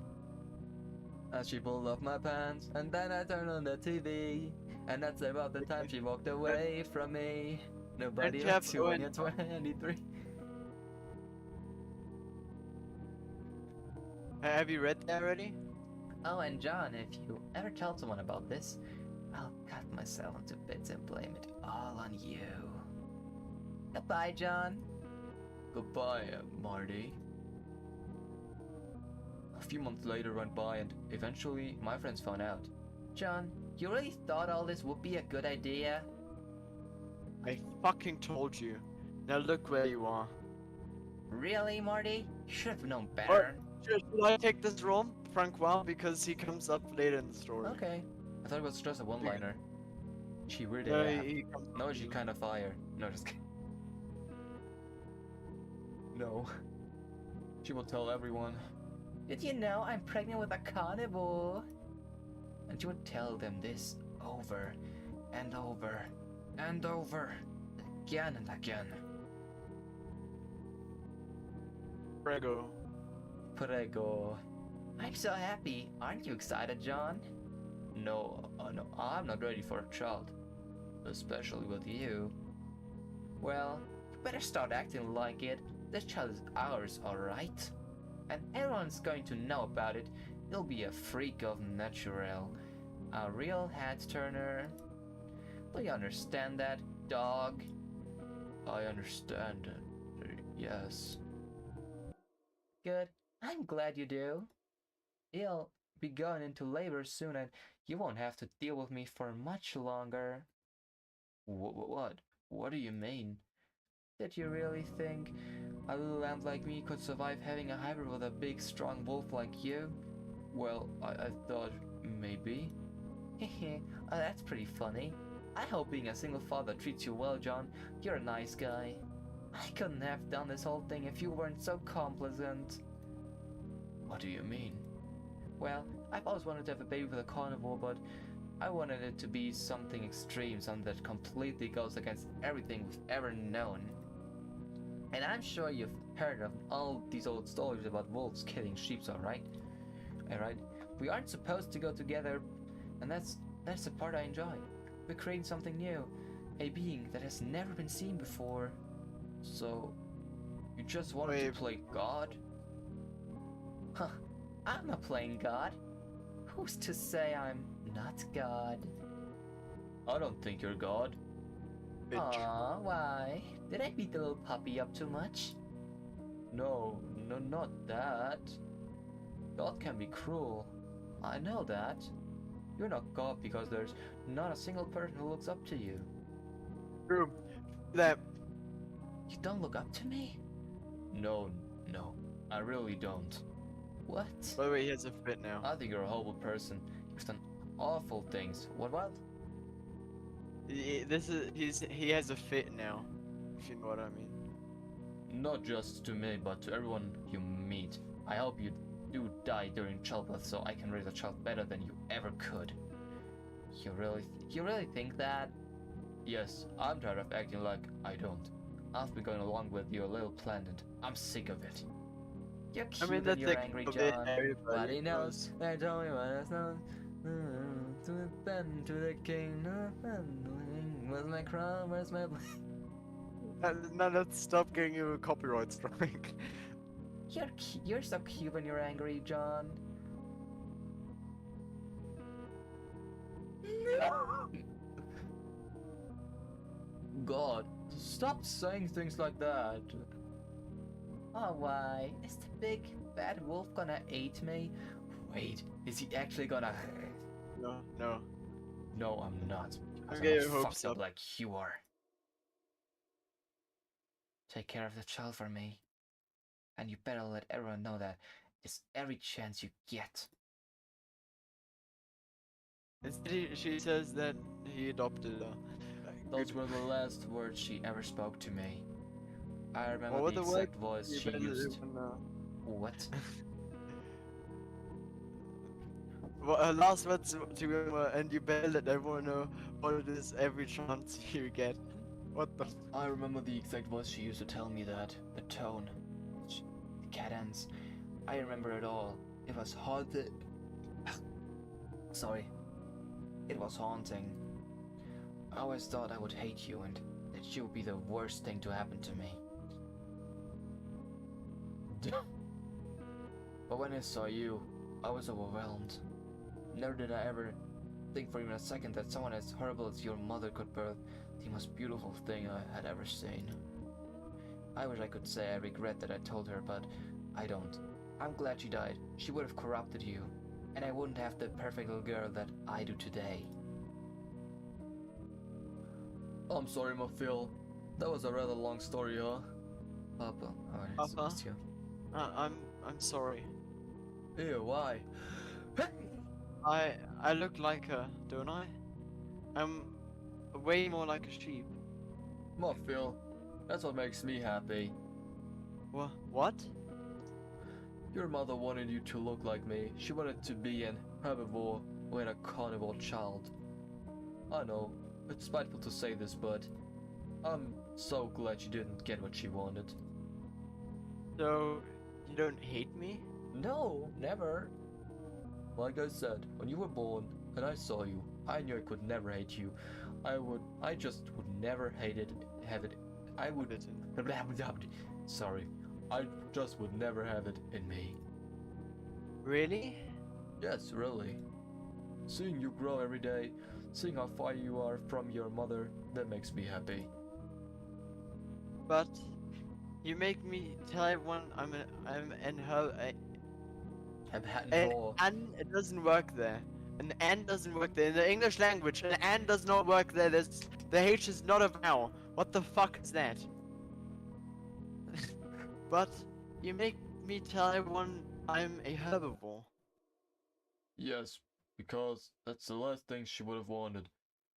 she pulled off my pants, and then I turned on the TV, and that's about the time she walked away from me. Nobody likes you when you're 23. Have you read that already? Oh, and John, if you ever tell someone about this, I'll cut myself into bits and blame it all on you. Goodbye, John. Goodbye, Marty. A few months later went by, and eventually my friends found out. John, you really thought all this would be a good idea? I fucking told you. Now look where you are. Really, Marty? You should have known better. Should I take this role, Francois, because he comes up later in the story? Okay. I thought it was just a one-liner. She really No, have. he comes No, to she you. kind of fire. No, just kidding. No. She will tell everyone. Did you know I'm pregnant with a carnivore? And she would tell them this over and over and over again and again. Prego. Prego. I'm so happy. Aren't you excited, John? No, no, I'm not ready for a child. Especially with you. Well, you better start acting like it. This child is ours, alright? And everyone's going to know about it. You'll be a freak of natural. A real head turner. Do you understand that, dog? I understand. Yes. Good. I'm glad you do. You'll be going into labor soon and you won't have to deal with me for much longer. What? What do you mean? Did you really think a little lamb like me could survive having a hybrid with a big strong wolf like you? Well, I thought maybe. Hehe, oh, that's pretty funny. I hope being a single father treats you well, John. You're a nice guy. I couldn't have done this whole thing if you weren't so complacent. What do you mean? Well, I've always wanted to have a baby with a carnivore, but I wanted it to be something extreme, something that completely goes against everything we've ever known. And I'm sure you've heard of all these old stories about wolves killing sheep, alright? Alright? We aren't supposed to go together, and that's the part I enjoy. We're creating something new, a being that has never been seen before. So, you just wanted to play God? Huh, I'm not playing God. Who's to say I'm not God? I don't think you're God. Aw, why? Did I beat the little puppy up too much? No, not that. God can be cruel. I know that. You're not God because there's not a single person who looks up to you. True. That. You don't look up to me? No, I really don't. What? By the way, he has a fit now. I think you're a horrible person. You've done awful things. What? He has a fit now, if you know what I mean. Not just to me, but to everyone you meet. I hope you do die during childbirth so I can raise a child better than you ever could. You really think that? Yes, I'm tired of acting like I don't. I've been going along with your little plan and I'm sick of it. You're cute and you're angry, John. But he knows. They told me what it's known. To the bend, to the king. Where's my crown? Where's my Now let's stop getting you a copyright strike. You're so cute when you're angry, John. God, stop saying things like that. Oh, why? Is the big bad wolf gonna eat me? Wait, is he actually gonna... No. No, I'm not. I'm getting your hopes fucked up like you are. Take care of the child for me. And you better let everyone know that it's every chance you get. She says that he adopted her. Those were the last words she ever spoke to me. I remember What the were the exact voice she used. What? Well, her last words to him were, and you better let everyone know what it is every chance you get. What the? I remember the exact voice she used to tell me that. The tone. The cadence. I remember it all. It was haunted. Sorry. It was haunting. I always thought I would hate you and that you would be the worst thing to happen to me. But when I saw you, I was overwhelmed. Never did I ever think for even a second that someone as horrible as your mother could birth the most beautiful thing I had ever seen. I wish I could say I regret that I told her, but I don't. I'm glad she died. She would have corrupted you, and I wouldn't have the perfect little girl that I do today. I'm sorry, my Phil. That was a rather long story, huh? Papa, Papa? I'm sorry. Ew, why? I look like her, don't I? way more like a sheep. Well, Phil, that's what makes me happy. What? Your mother wanted you to look like me. She wanted to be an herbivore with a carnivore child. I know, it's spiteful to say this, but I'm so glad she didn't get what she wanted. So, you don't hate me? No, never. Like I said, when you were born and I saw you, I knew I could never hate you. I just would never have it. I would. Sorry, I just would never have it in me. Really? Yes, really. Seeing you grow every day, seeing how far you are from your mother, that makes me happy. But you make me tell everyone I'm an her. An it doesn't work there. An and doesn't work there. In the English language, an and does not work there. The H is not a vowel. What the fuck is that? But you make me tell everyone I'm a herbivore. Yes, because that's the last thing she would have wanted.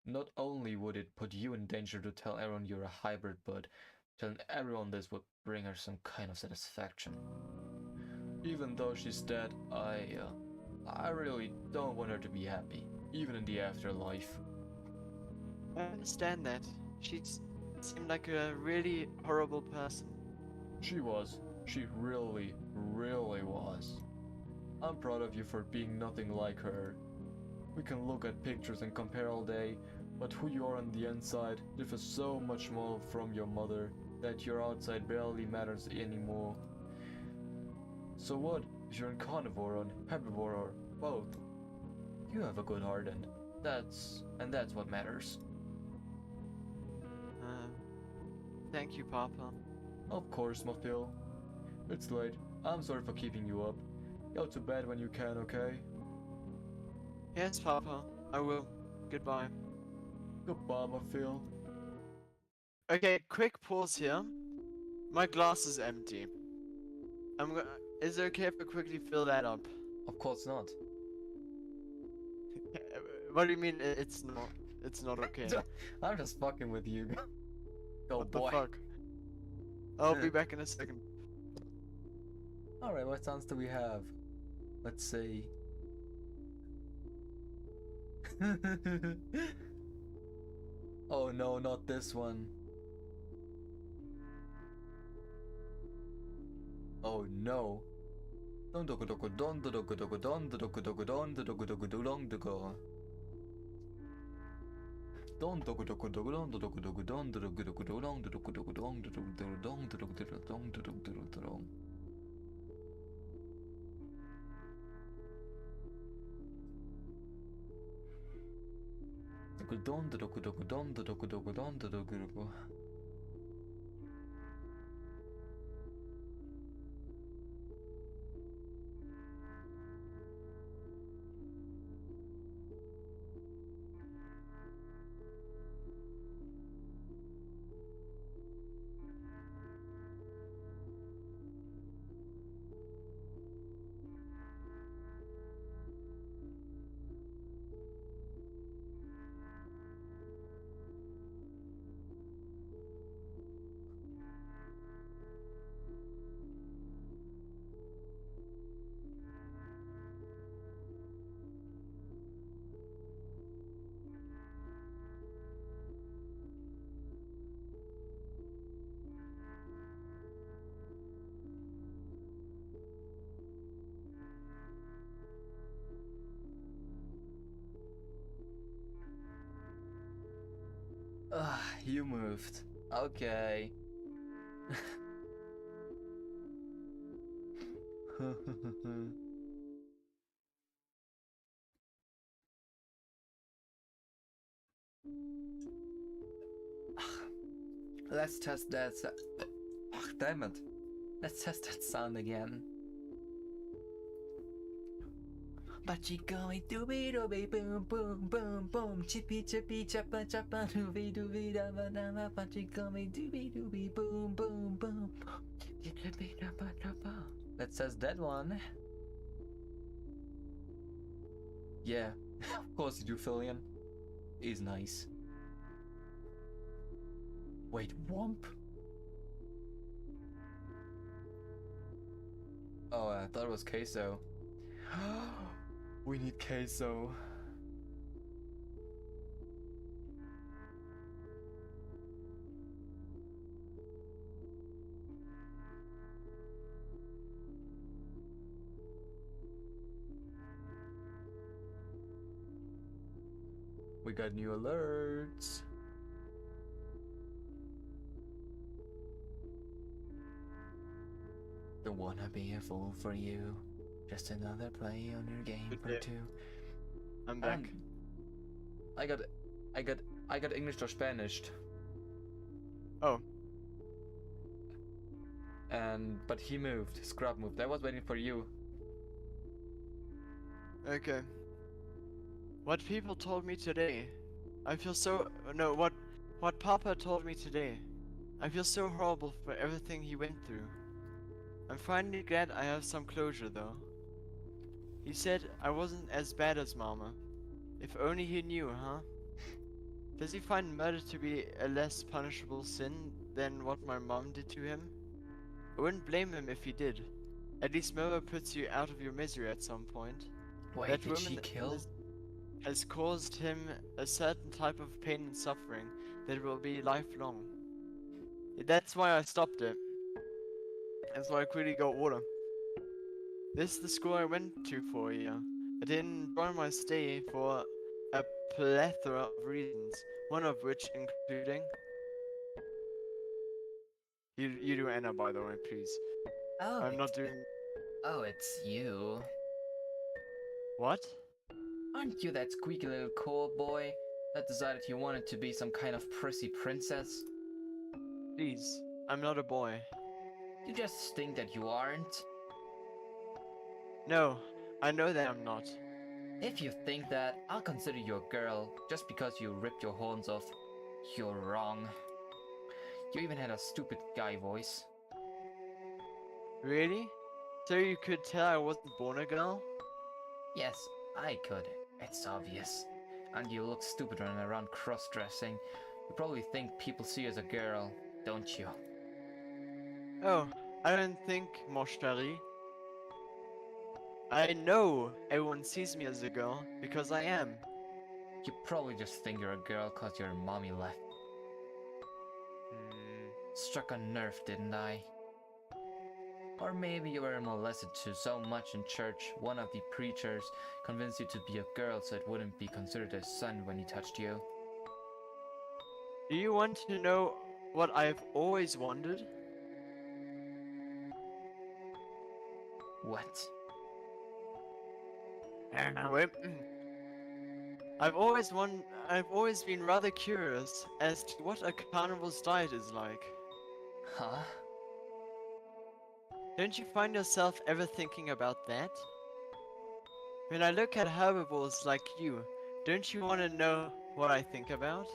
Not only would it put you in danger to tell everyone you're a hybrid, but telling everyone this would bring her some kind of satisfaction. Even though she's dead, I really don't want her to be happy, even in the afterlife. I understand that. She seemed like a really horrible person. She was. She really, really was. I'm proud of you for being nothing like her. We can look at pictures and compare all day, but who you are on the inside differs so much more from your mother that your outside barely matters anymore. So what if you're a carnivore or herbivore or both? You have a good heart and that's what matters. Thank you, Papa. Of course, Mafil. It's late. I'm sorry for keeping you up. Go to bed when you can, okay? Yes, Papa. I will. Goodbye. Goodbye, Mafil. Okay, quick pause here. My glass is empty. Is it okay if I quickly fill that up? Of course not. What do you mean it's not? It's not okay. I'm just fucking with you. Go What boy. the fuck? I'll be back in a second. Alright, what sounds do we have? Let's see. Oh no, not this one. Oh no. Don do do don do do do don do do do don do do do do long do go. Don do do do don do do do don do do do long do do do don do do do don do do do don do do do don. Don do do do don do do do don do do do. You moved. Okay. Let's test that. Damn it. Let's test that sound again. But you going doobie doobie boom boom boom boom chippy chippy chappa chappa doobie doobie dabba dabba but you going doobie doobie boom boom boom chippy dabba dabba. Let's test that one. Yeah, of course you do, Fillion. Is nice. Wait, Womp? Oh, I thought it was Queso. We need Queso. We got new alerts. Don't wanna be a fool for you. Just another play on your game Good for day. two. I'm back. I got English or Spanish. Oh. But he moved. Scrub moved. I was waiting for you. Okay. What people told me today. I feel so... No, what Papa told me today. I feel so horrible for everything he went through. I'm finally glad I have some closure though. He said I wasn't as bad as Mama. If only he knew, huh? Does he find murder to be a less punishable sin than what my mom did to him? I wouldn't blame him if he did. At least murder puts you out of your misery at some point. Wait, That did she woman kill? has caused him a certain type of pain and suffering that will be lifelong. That's why I stopped it. That's why I quickly got water. This is the school I went to for a year. I didn't enjoy my stay for a plethora of reasons, one of which including... You do Anna, by the way, please. Oh, I'm not doing... Oh, it's you. What? Aren't you that squeaky little cool boy that decided you wanted to be some kind of prissy princess? Please, I'm not a boy. You just think that you aren't? No, I know that I'm not. If you think that, I'll consider you a girl just because you ripped your horns off. You're wrong. You even had a stupid guy voice. Really? So you could tell I wasn't born a girl? Yes, I could. It's obvious. And you look stupid running around cross-dressing. You probably think people see you as a girl, don't you? Oh, I don't think, mon chéri. I know everyone sees me as a girl because I am. You probably just think you're a girl cause your mommy left. Struck a nerve, didn't I? Or maybe you were molested to so much in church, one of the preachers convinced you to be a girl so it wouldn't be considered a son when he touched you. Do you want to know what I've always wondered? What? Wait. I've always been rather curious as to what a carnival's diet is like. Huh? Don't you find yourself ever thinking about that? When I look at herbivores like you, don't you want to know what I think about?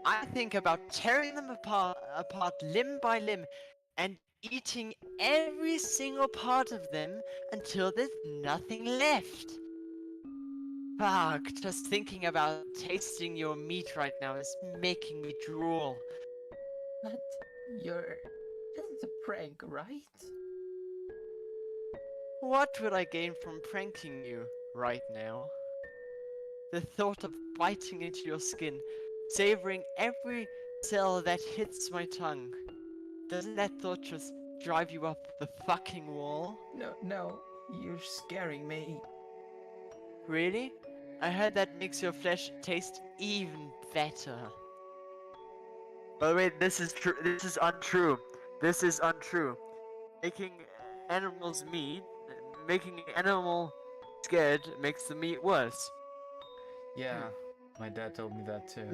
I think about tearing them apart limb by limb and eating every single part of them until there's nothing left. Fuck, just thinking about tasting your meat right now is making me drool. But this is a prank, right? What would I gain from pranking you right now? The thought of biting into your skin, savoring every cell that hits my tongue. Doesn't that thought just drive you up the fucking wall? No, you're scaring me. Really? I heard that makes your flesh taste even better. By the way, this is true. This is untrue. This is untrue. Making animals meat, making an animal scared makes the meat worse. Yeah, my dad told me that too.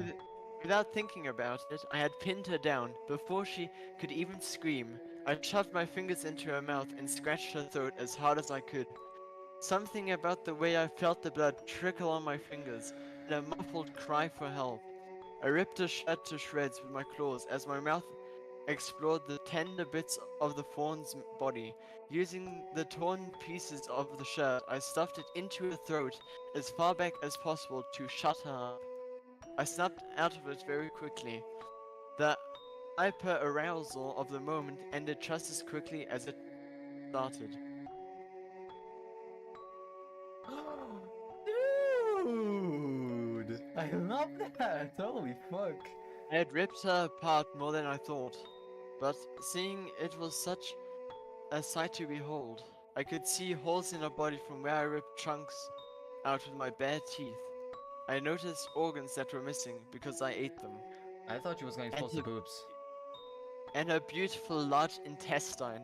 Without thinking about it, I had pinned her down. Before she could even scream, I shoved my fingers into her mouth and scratched her throat as hard as I could. Something about the way I felt the blood trickle on my fingers, and a muffled cry for help. I ripped her shirt to shreds with my claws as my mouth explored the tender bits of the fawn's body. Using the torn pieces of the shirt, I stuffed it into her throat as far back as possible to shut her up. I snapped out of it very quickly. The hyper-arousal of the moment ended just as quickly as it started. Dude! I love that! Holy fuck! I had ripped her apart more than I thought, but seeing it was such a sight to behold. I could see holes in her body from where I ripped chunks out with my bare teeth. I noticed organs that were missing because I ate them. I thought she was going to And expose the boobs. her beautiful large intestine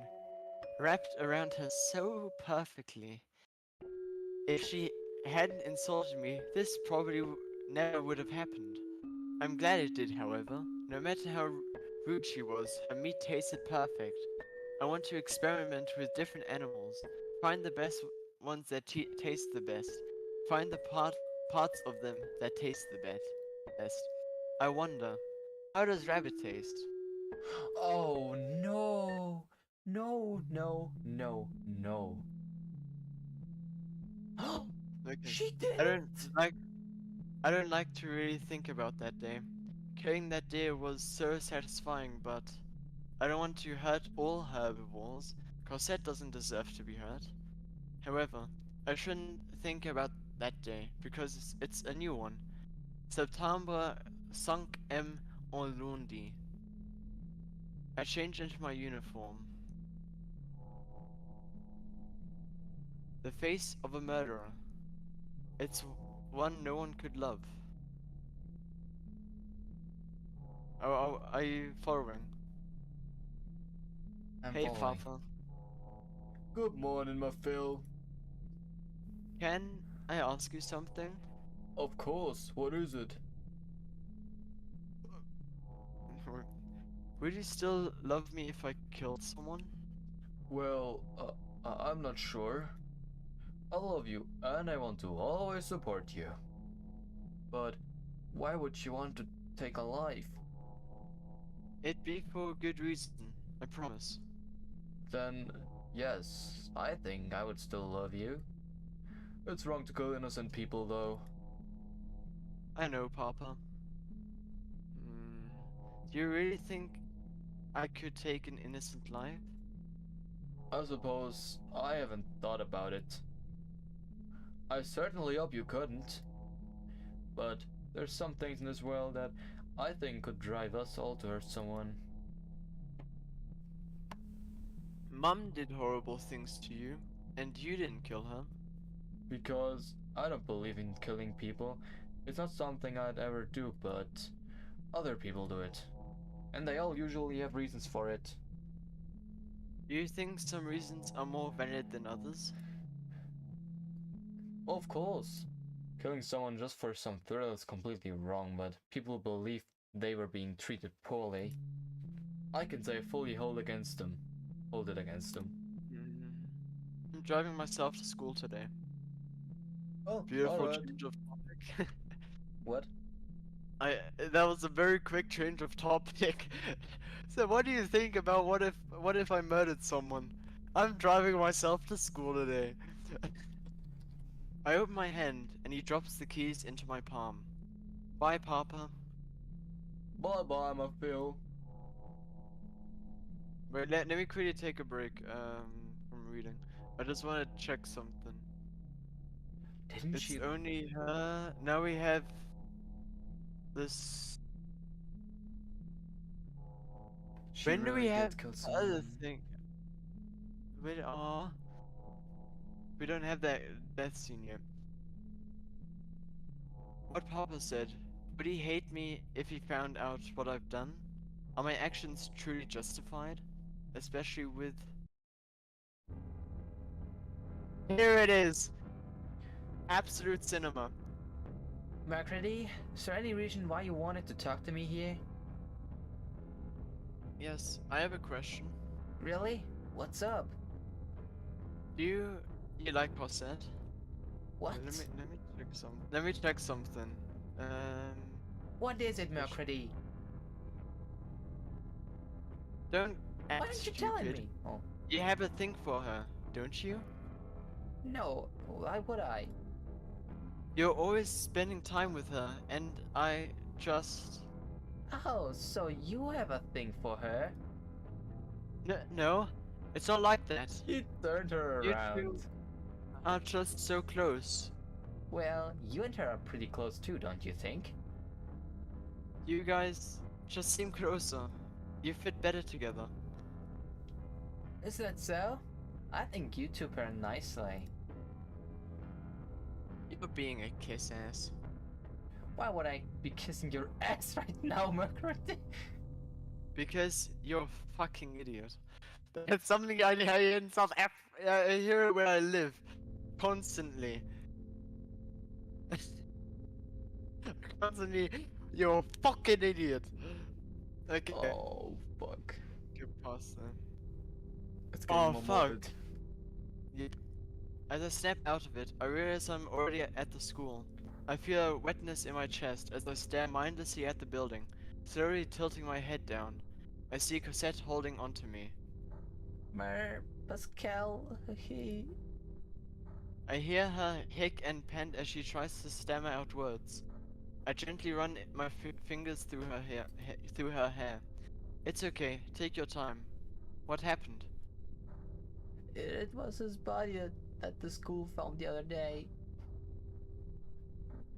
wrapped around her so perfectly. If she hadn't insulted me, this probably never would have happened. I'm glad it did, however. No matter how rude she was, her meat tasted perfect. I want to experiment with different animals, find the best ones that taste the best, find the parts of them that taste the best. I wonder, how does rabbit taste? Oh no! No, no, no, no. Okay. She I don't didn't! like I don't like to really think about that day. Killing that deer was so satisfying, but I don't want to hurt all herbivores. Cosette doesn't deserve to be hurt. However, I shouldn't think about that day because it's a new one. Septembre 5 en lundi. I changed into my uniform. The face of a murderer. It's one no one could love. Are you following? I'm Hey, following. Papa. Good morning, my Phil. Can I ask you something? Of course, what is it? Would you still love me if I killed someone? Well, I'm not sure. I love you and I want to always support you. But why would you want to take a life? It'd be for a good reason, I promise. Then, yes, I think I would still love you. It's wrong to kill innocent people, though. I know, Papa. Do you really think I could take an innocent life? I suppose I haven't thought about it. I certainly hope you couldn't. But there's some things in this world that I think could drive us all to hurt someone. Mum did horrible things to you, and you didn't kill her. Because I don't believe in killing people. It's not something I'd ever do, but other people do it. And they all usually have reasons for it. Do you think some reasons are more valid than others? Of course. Killing someone just for some thrill is completely wrong, but people believe they were being treated poorly. I can say I fully hold it against them. I'm driving myself to school today. Oh, Beautiful alright. change of topic. What? That was a very quick change of topic. So what do you think about what if I murdered someone? I'm driving myself to school today. I open my hand and he drops the keys into my palm. Bye, Papa. Bye bye, my Phil. Wait, let me quickly take a break from reading. I just want to check something. Didn't It's she? only her. Now we have this. She When do we really have did kill the other someone. thing? Wait, we don't have that death scene yet. What Papa said. Would he hate me if he found out what I've done? Are my actions truly justified? Especially with. Here it is! Absolute cinema. Macready, is there any reason why you wanted to talk to me here? Yes, I have a question. Really? What's up? Do you like Cosette? What? Let me check something. What is it, Is she- Macready? Don't Why act aren't you telling stupid. me? Oh, You have a thing for her, don't you? no. Why would I? You're always spending time with her, and I just... Oh, so you have a thing for her? No, it's not like that. He turned her You around. two are just so close. Well, you and her are pretty close too, don't you think? You guys just seem closer. You fit better together. Is that so? I think you two pair nicely. You're being a kiss ass. Why would I be kissing your ass right now, Mercury? Because you're a fucking idiot. That's something I hear in South Africa, I hear it where I live. Constantly. Constantly, you're a fucking idiot. Okay, Oh, fuck. get past that. It's getting Oh more fuck. morbid. Yep. As I snap out of it, I realize I'm already at the school. I feel a wetness in my chest as I stare mindlessly at the building, slowly tilting my head down. I see Cosette holding onto me. Pascal, he... I hear her hick and pant as she tries to stammer out words. I gently run my fingers through her hair. It's okay, take your time. What happened? It was his body that the school found the other day.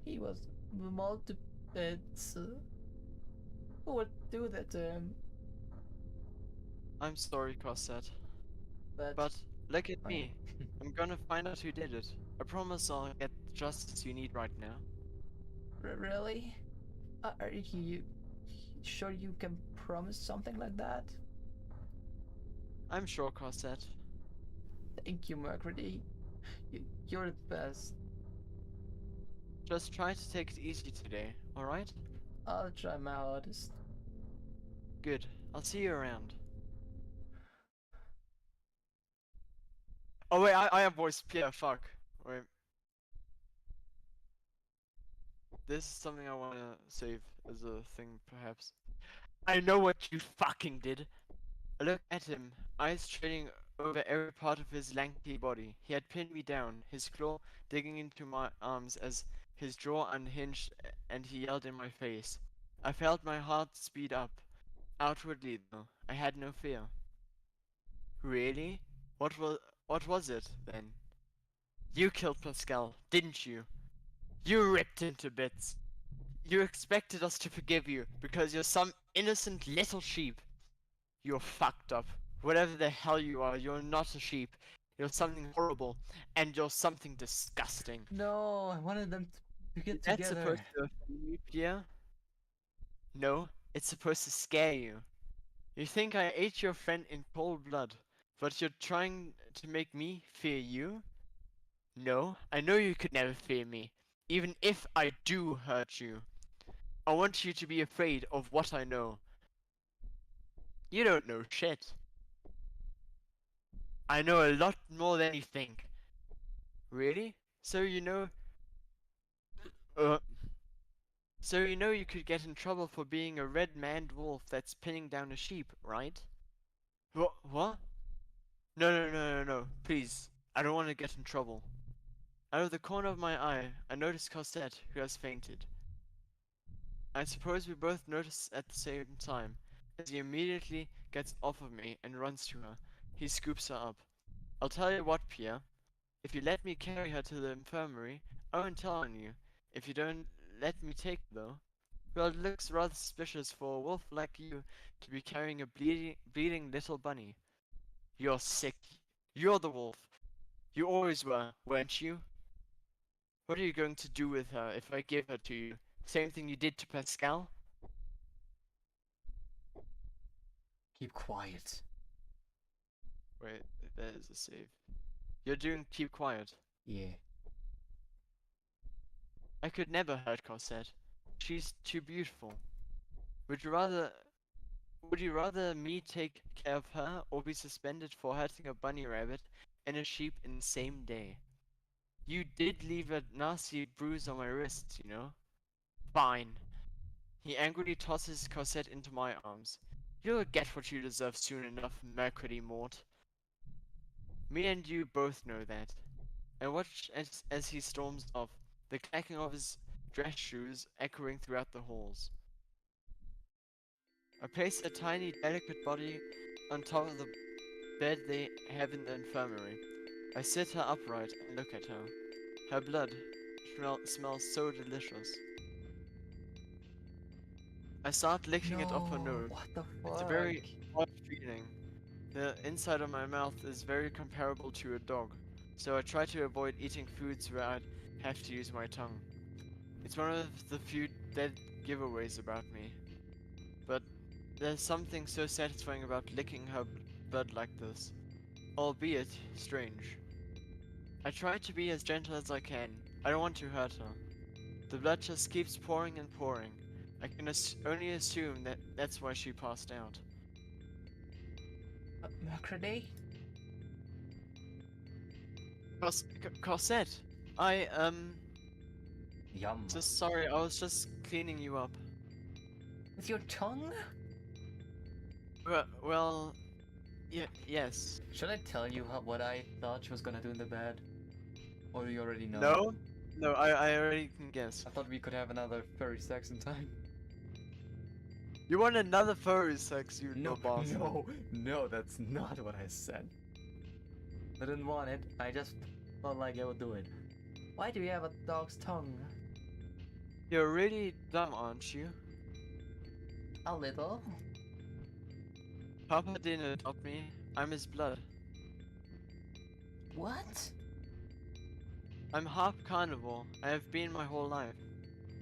He was multi... It's... Who would do that to him? I'm sorry, Cosette. But... But look at Fine. me. I'm gonna find out who did it. I promise I'll get the justice you need right now. Really? Are you sure you can promise something like that? I'm sure, Cosette. Thank you, Mercury. You're the best. Just try to take it easy today, alright? I'll try my hardest. Good. I'll see you around. Oh wait, I have voice. Yeah, fuck. Wait. This is something I wanna save as a thing, perhaps. I know what you fucking did. I looked at him, eyes trailing over every part of his lanky body. He had pinned me down, his claw digging into my arms as his jaw unhinged and he yelled in my face. I felt my heart speed up. Outwardly, though, I had no fear. Really? What was it, then? You killed Pascal, didn't you? You ripped into bits. You expected us to forgive you because you're some innocent little sheep. You're fucked up. Whatever the hell you are, you're not a sheep. You're something horrible, and you're something disgusting. No, I wanted them to Is get that together. supposed to offend you, Pierre? No, it's supposed to scare you. You think I ate your friend in cold blood, but you're trying to make me fear you? No, I know you could never fear me, even if I do hurt you. I want you to be afraid of what I know. You don't know shit. I know a lot more than you think. Really? Uh, so you know you could get in trouble for being a red-maned wolf that's pinning down a sheep, right? What? No, please. I don't want to get in trouble. Out of the corner of my eye, I notice Cosette, who has fainted. I suppose we both notice at the same time, as he immediately gets off of me and runs to her. He scoops her up. I'll tell you what, Pierre. If you let me carry her to the infirmary, I won't tell on you. If you don't let me take her, though, well, it looks rather suspicious for a wolf like you to be carrying a bleeding little bunny. You're sick. You're the wolf. You always were, weren't you? What are you going to do with her if I give her to you? Same thing you did to Pascal? Keep quiet. Wait, there's a save. You're doing keep quiet. Yeah. I could never hurt Cosette. She's too beautiful. Would you rather me take care of her or be suspended for hurting a bunny rabbit and a sheep in the same day? You did leave a nasty bruise on my wrist, you know? Fine. He angrily tosses Cosette into my arms. You'll get what you deserve soon enough, Mercury Mort. Me and you both know that. I watch as he storms off, the clacking of his dress shoes echoing throughout the halls. I place a tiny, delicate body on top of the bed they have in the infirmary. I sit her upright and look at her. Her blood smells so delicious. I start licking it off her No, nose. what the It's a fuck? very odd feeling. The inside of my mouth is very comparable to a dog, so I try to avoid eating foods where I'd have to use my tongue. It's one of the few dead giveaways about me, but there's something so satisfying about licking her blood like this, albeit strange. I try to be as gentle as I can. I don't want to hurt her. The blood just keeps pouring and pouring. I can only assume that that's why she passed out. Mercredi? Cosette! Yum. Just sorry, I was just cleaning you up. With your tongue? Well, yes. Should I tell you what I thought she was gonna do in the bed? Or do you already know? No? No, I already can guess. I thought we could have another furry sex in time. You want another furry sex, you No, bastard. no, that's not what I said. I didn't want it, I just felt like I would do it. Why do you have a dog's tongue? You're really dumb, aren't you? A little. Papa didn't adopt me. I'm his blood. What? I'm half carnivore. I have been my whole life.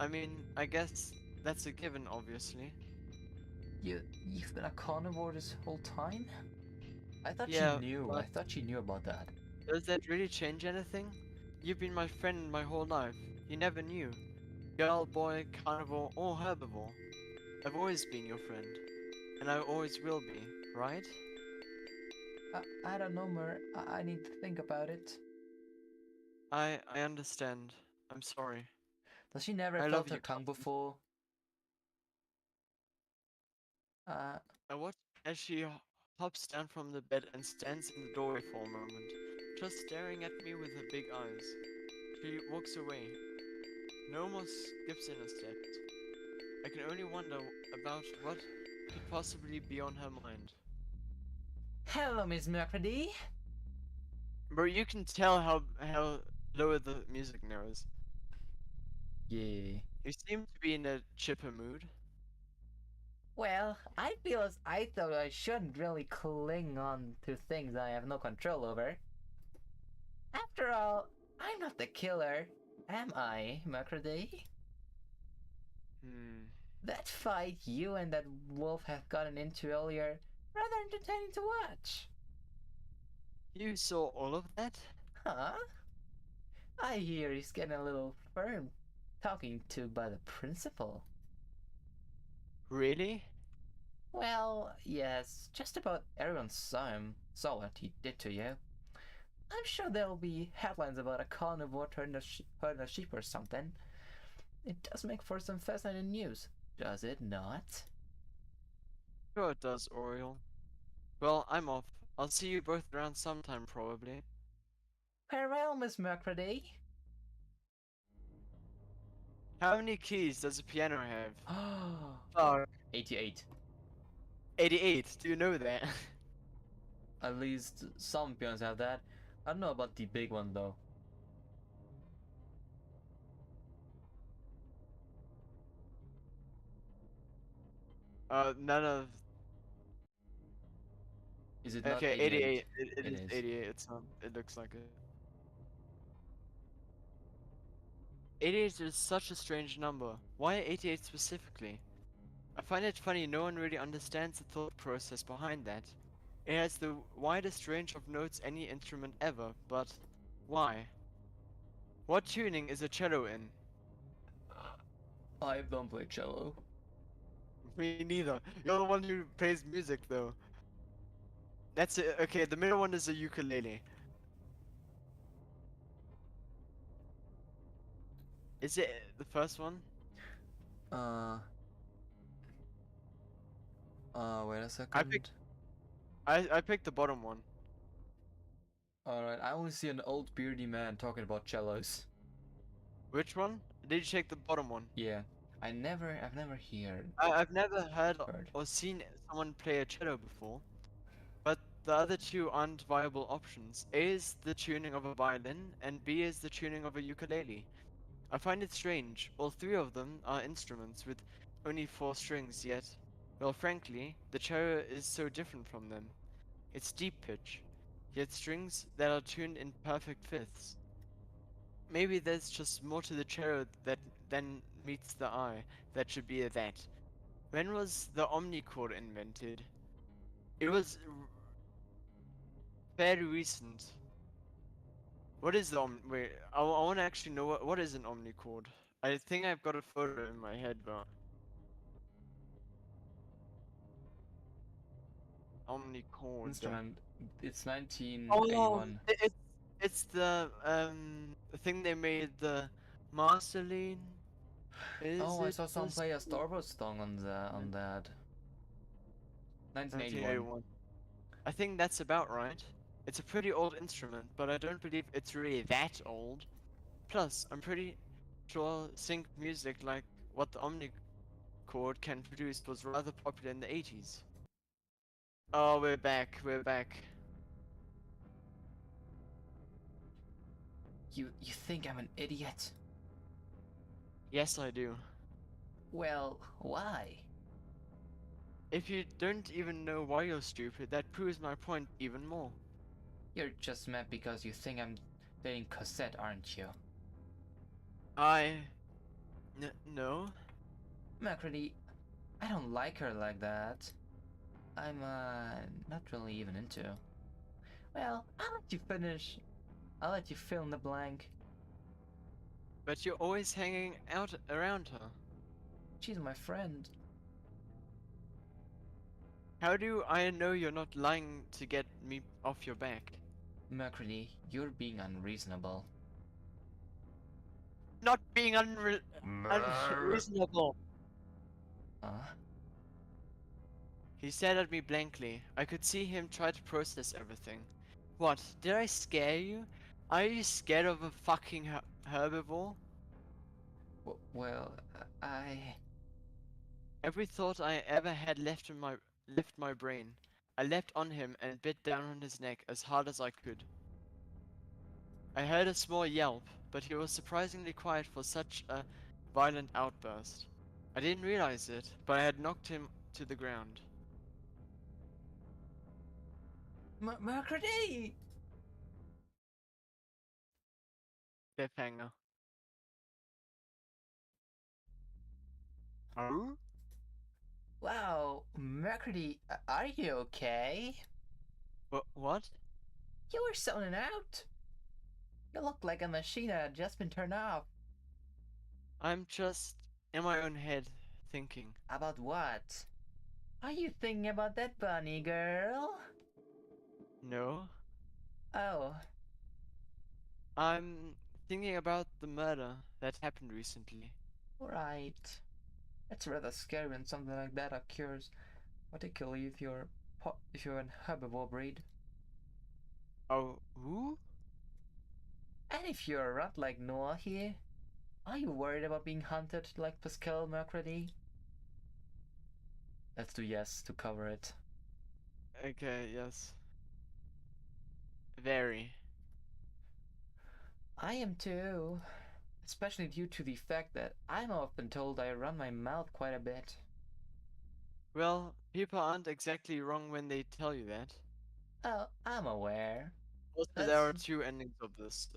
I mean, I guess that's a given, obviously. You've been a carnivore this whole time? I thought Yeah, she knew. I thought she knew about that. Does that really change anything? You've been my friend my whole life. You never knew. Girl, boy, carnivore, or herbivore. I've always been your friend. And I always will be, right? I don't know, Mer. I need to think about it. I understand. I'm sorry. Does she never I felt love her you, tongue before? I watch as she hops down from the bed and stands in the doorway for a moment, just staring at me with her big eyes. She walks away. No more skips in her steps. I can only wonder about what could possibly be on her mind. Hello, Miss Mercredi. Bro, you can tell how lower the music now is. Yeah. You seem to be in a chipper mood. Well, I feel as I thought I shouldn't really cling on to things I have no control over. After all, I'm not the killer, am I, Mercredi? That fight you and that wolf have gotten into earlier, rather entertaining to watch. You saw all of that? Huh? I hear he's getting a little firm talking to by the principal. Really? Well, yes, just about everyone saw what he did to you. I'm sure there'll be headlines about a carnivore herding a sheep or something. It does make for some fascinating news, does it not? Sure it does, Oriole. Well, I'm off. I'll see you both around sometime, probably. Farewell, Miss Mercredi. How many keys does a piano have? Oh, 88. 88, do you know that? At least some pianos have that. I don't know about the big one though. None of... Is it not Okay, 88? 88. It It is is. 88, it's not... It looks like it. 88 is such a strange number. Why 88 specifically? I find it funny no one really understands the thought process behind that. It has the widest range of notes any instrument ever, but why? What tuning is a cello in? I don't play cello. Me neither. You're the one who plays music though. That's it. Okay, the middle one is a ukulele. Is it the first one? Wait a I second. picked I picked the bottom one. Alright, I only see an old beardy man talking about cellos. Which one? Did you check the bottom one? Yeah. I've never heard. I've never heard Heard. or seen someone play a cello before, but the other two aren't viable options. A is the tuning of a violin, and B is the tuning of a ukulele. I find it strange. All three of them are instruments with only four strings, yet, well, frankly, the cello is so different from them. It's deep pitch, yet strings that are tuned in perfect fifths. Maybe there's just more to the cello that than meets the eye. That should be a that. When was the omnichord invented? It was fairly recent. What is the wait? I want to actually know what is an omnichord. I think I've got a photo in my head, but omnichord. Instrument. It's Oh, 1981. it's the thing they made the Marceline. Is Oh, I it saw someone was play a Starburst song on that. 1981. 1981? I think that's about right. It's a pretty old instrument, but I don't believe it's really that old. Plus, I'm pretty sure sync music like what the omnichord can produce was rather popular in the 80s. Oh, we're back, we're back. You think I'm an idiot? Yes, I do. Well, why? If you don't even know why you're stupid, that proves my point even more. You're just mad because you think I'm dating Cosette, aren't you? I... no? Macready, I don't like her like that. I'm, not really even into. Well, I'll let you finish. I'll let you fill in the blank. But you're always hanging out around her. She's my friend. How do I know you're not lying to get me off your back? Macready, you're being unreasonable. Not being Brrr. unreasonable. Huh? He stared at me blankly. I could see him try to process everything. What? Did I scare you? Are you scared of a fucking herbivore? Well, Every thought I ever had left my brain. I leapt on him and bit down on his neck as hard as I could. I heard a small yelp, but he was surprisingly quiet for such a violent outburst. I didn't realize it, but I had knocked him to the ground. Macready! Cliffhanger. Oh? Wow, Macready, are you okay? What? You were zoning out. You look like a machine that had just been turned off. I'm just in my own head thinking. About what? Are you thinking about that bunny girl? No? Oh, I'm thinking about the murder that happened recently. right. It's rather scary when something like that occurs, particularly if you're an herbivore breed. Oh, who? And if you're a rat like Noah here, are you worried about being hunted like Pascal Macready? Let's do yes to cover it. Okay, yes. Very. I am too. Especially due to the fact that I'm often told I run my mouth quite a bit. Well, people aren't exactly wrong when they tell you that. Oh, I'm aware. Also, there That's are two endings of this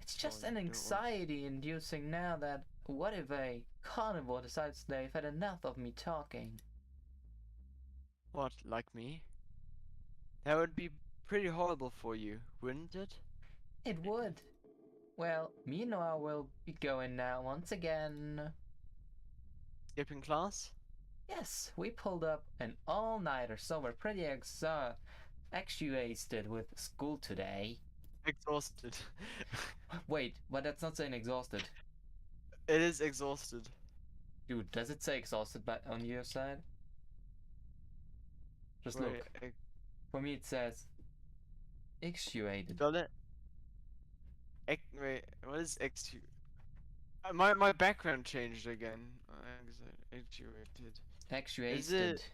It's just story. an Don't worry. anxiety inducing now that what if a carnivore decides they've had enough of me talking? What, like me? That would be pretty horrible for you, wouldn't it? It would. Well, me and Noah will be going now once again. Skipping class? Yes, we pulled up an all-nighter, so we're pretty exhausted with school today. Exhausted. Wait, but that's not saying exhausted. It is exhausted. Dude, does it say exhausted on your side? Just Wait, look. For me it says exuated. spell it? Wait, what is exu? My background changed again. Actuated. Is Actuated. it?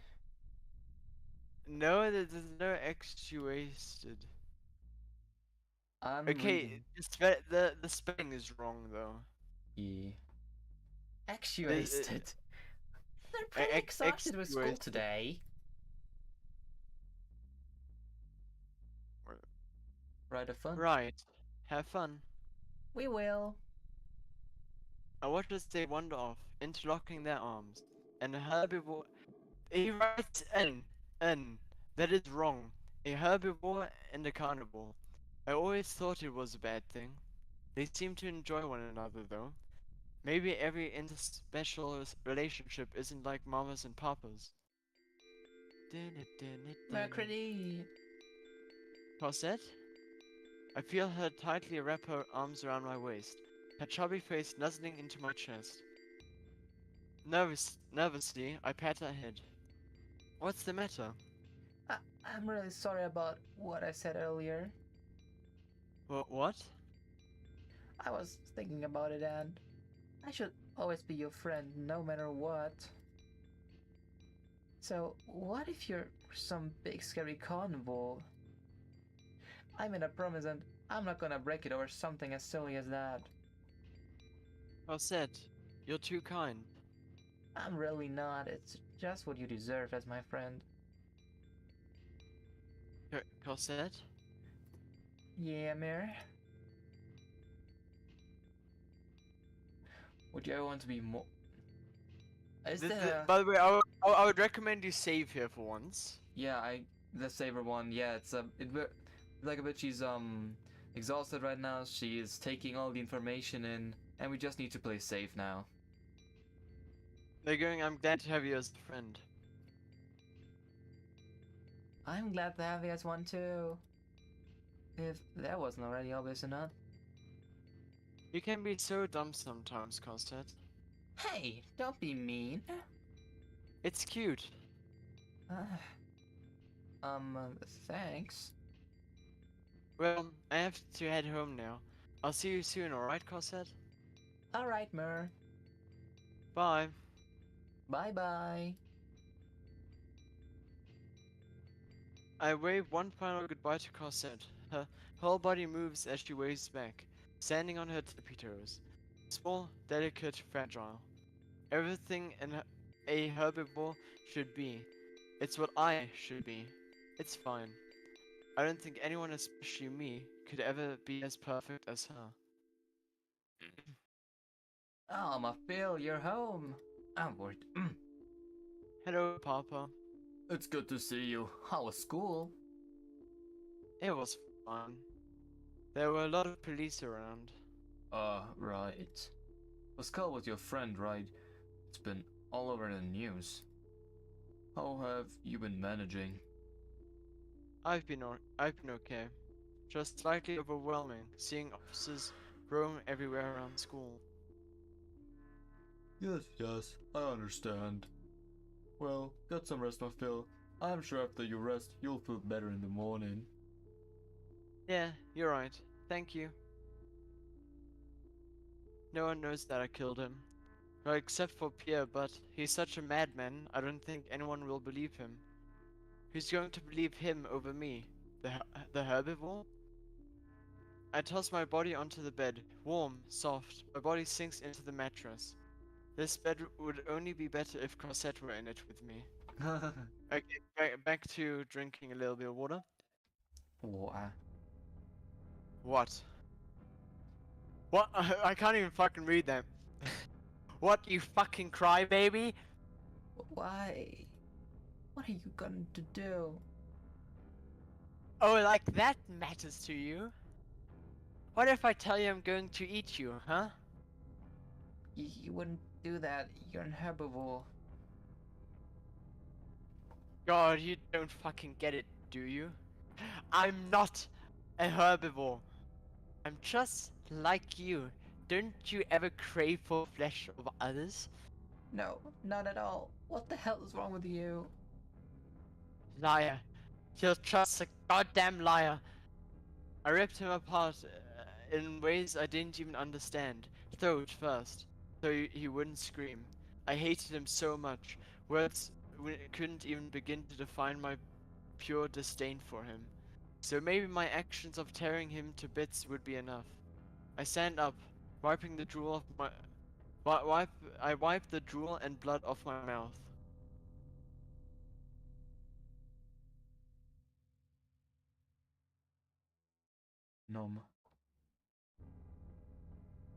No, there's no actuated. I'm Okay, reading. the spelling is wrong though. Yeah. There's Actuated. They're pretty excited with school actuated. today. Right, have fun. Right. Have fun. We will. I watch as they wander off, interlocking their arms, and a herbivore. He writes N. That is wrong. A herbivore and a carnivore. I always thought it was a bad thing. They seem to enjoy one another, though. Maybe every interspecial relationship isn't like mamas and papas. Mercury. Cosette? I feel her tightly wrap her arms around my waist, her chubby face nuzzling into my chest. Nervously, I pat her head. What's the matter? I'm really sorry about what I said earlier. What? I was thinking about it, and I should always be your friend no matter what. So, what if you're some big scary carnivore? I made a promise and I'm not gonna break it over something as silly as that. Cosette, you're too kind. I'm really not, it's just what you deserve as my friend. Cosette? Yeah, Mir? Would you ever want to be more... Is there a... By the way, I would recommend you save here for once. Yeah, the saber one, yeah, it's like a bit she's exhausted right now. She is taking all the information in, and we just need to play safe now. They're going, I'm glad to have you as a friend. I'm glad to have you as one too. If that wasn't already obvious enough. You can be so dumb sometimes, Cosette. Hey, don't be mean. It's cute. Thanks. Well, I have to head home now. I'll see you soon, alright, Cosette? Alright, Mer. Bye. Bye-bye. I wave one final goodbye to Cosette. Her whole body moves as she waves back, standing on her tippy toes. Small, delicate, fragile. Everything a herbivore should be. It's what I should be. It's fine. I don't think anyone, especially me, could ever be as perfect as her. Oh, my Phil, you're home. I'm worried. Hello, Papa. It's good to see you. How was school? It was fun. There were a lot of police around. Right. Pascal was your friend, right? It's been all over the news. How have you been managing? I've been okay. Just slightly overwhelming, seeing officers roam everywhere around school. Yes, I understand. Well, get some rest, my Phil. I'm sure after you rest, you'll feel better in the morning. Yeah, you're right. Thank you. No one knows that I killed him. Well, except for Pierre, but he's such a madman, I don't think anyone will believe him. Who's going to believe him over me? The herbivore? I toss my body onto the bed, warm, soft. My body sinks into the mattress. This bed would only be better if Cosette were in it with me. Okay, back to drinking a little bit of water. Water. What? What? I can't even fucking read that. What, you fucking crybaby? Why? What are you going to do? Oh, like that matters to you? What if I tell you I'm going to eat you, huh? You wouldn't do that. You're an herbivore. God, you don't fucking get it, do you? I'm not a herbivore. I'm just like you. Don't you ever crave for flesh of others? No, not at all. What the hell is wrong with you? Liar. You're just a goddamn liar. I ripped him apart in ways I didn't even understand. throat first, so he wouldn't scream. I hated him so much. Words couldn't even begin to define my pure disdain for him. So maybe my actions of tearing him to bits would be enough. I stand up, wiping the drool off my I wipe the drool and blood off my mouth. Nom.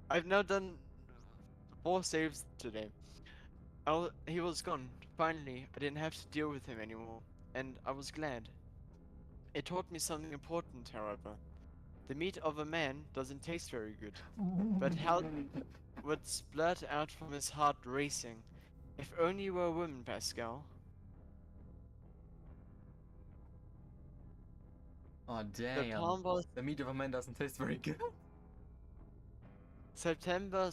I've now done 4 saves today. He was gone. Finally, I didn't have to deal with him anymore, and I was glad. It taught me something important, however. The meat of a man doesn't taste very good, but how would splurt out from his heart racing. If only you were a woman, Pascal. Oh The damn. palm was The meat of a man doesn't taste very good. September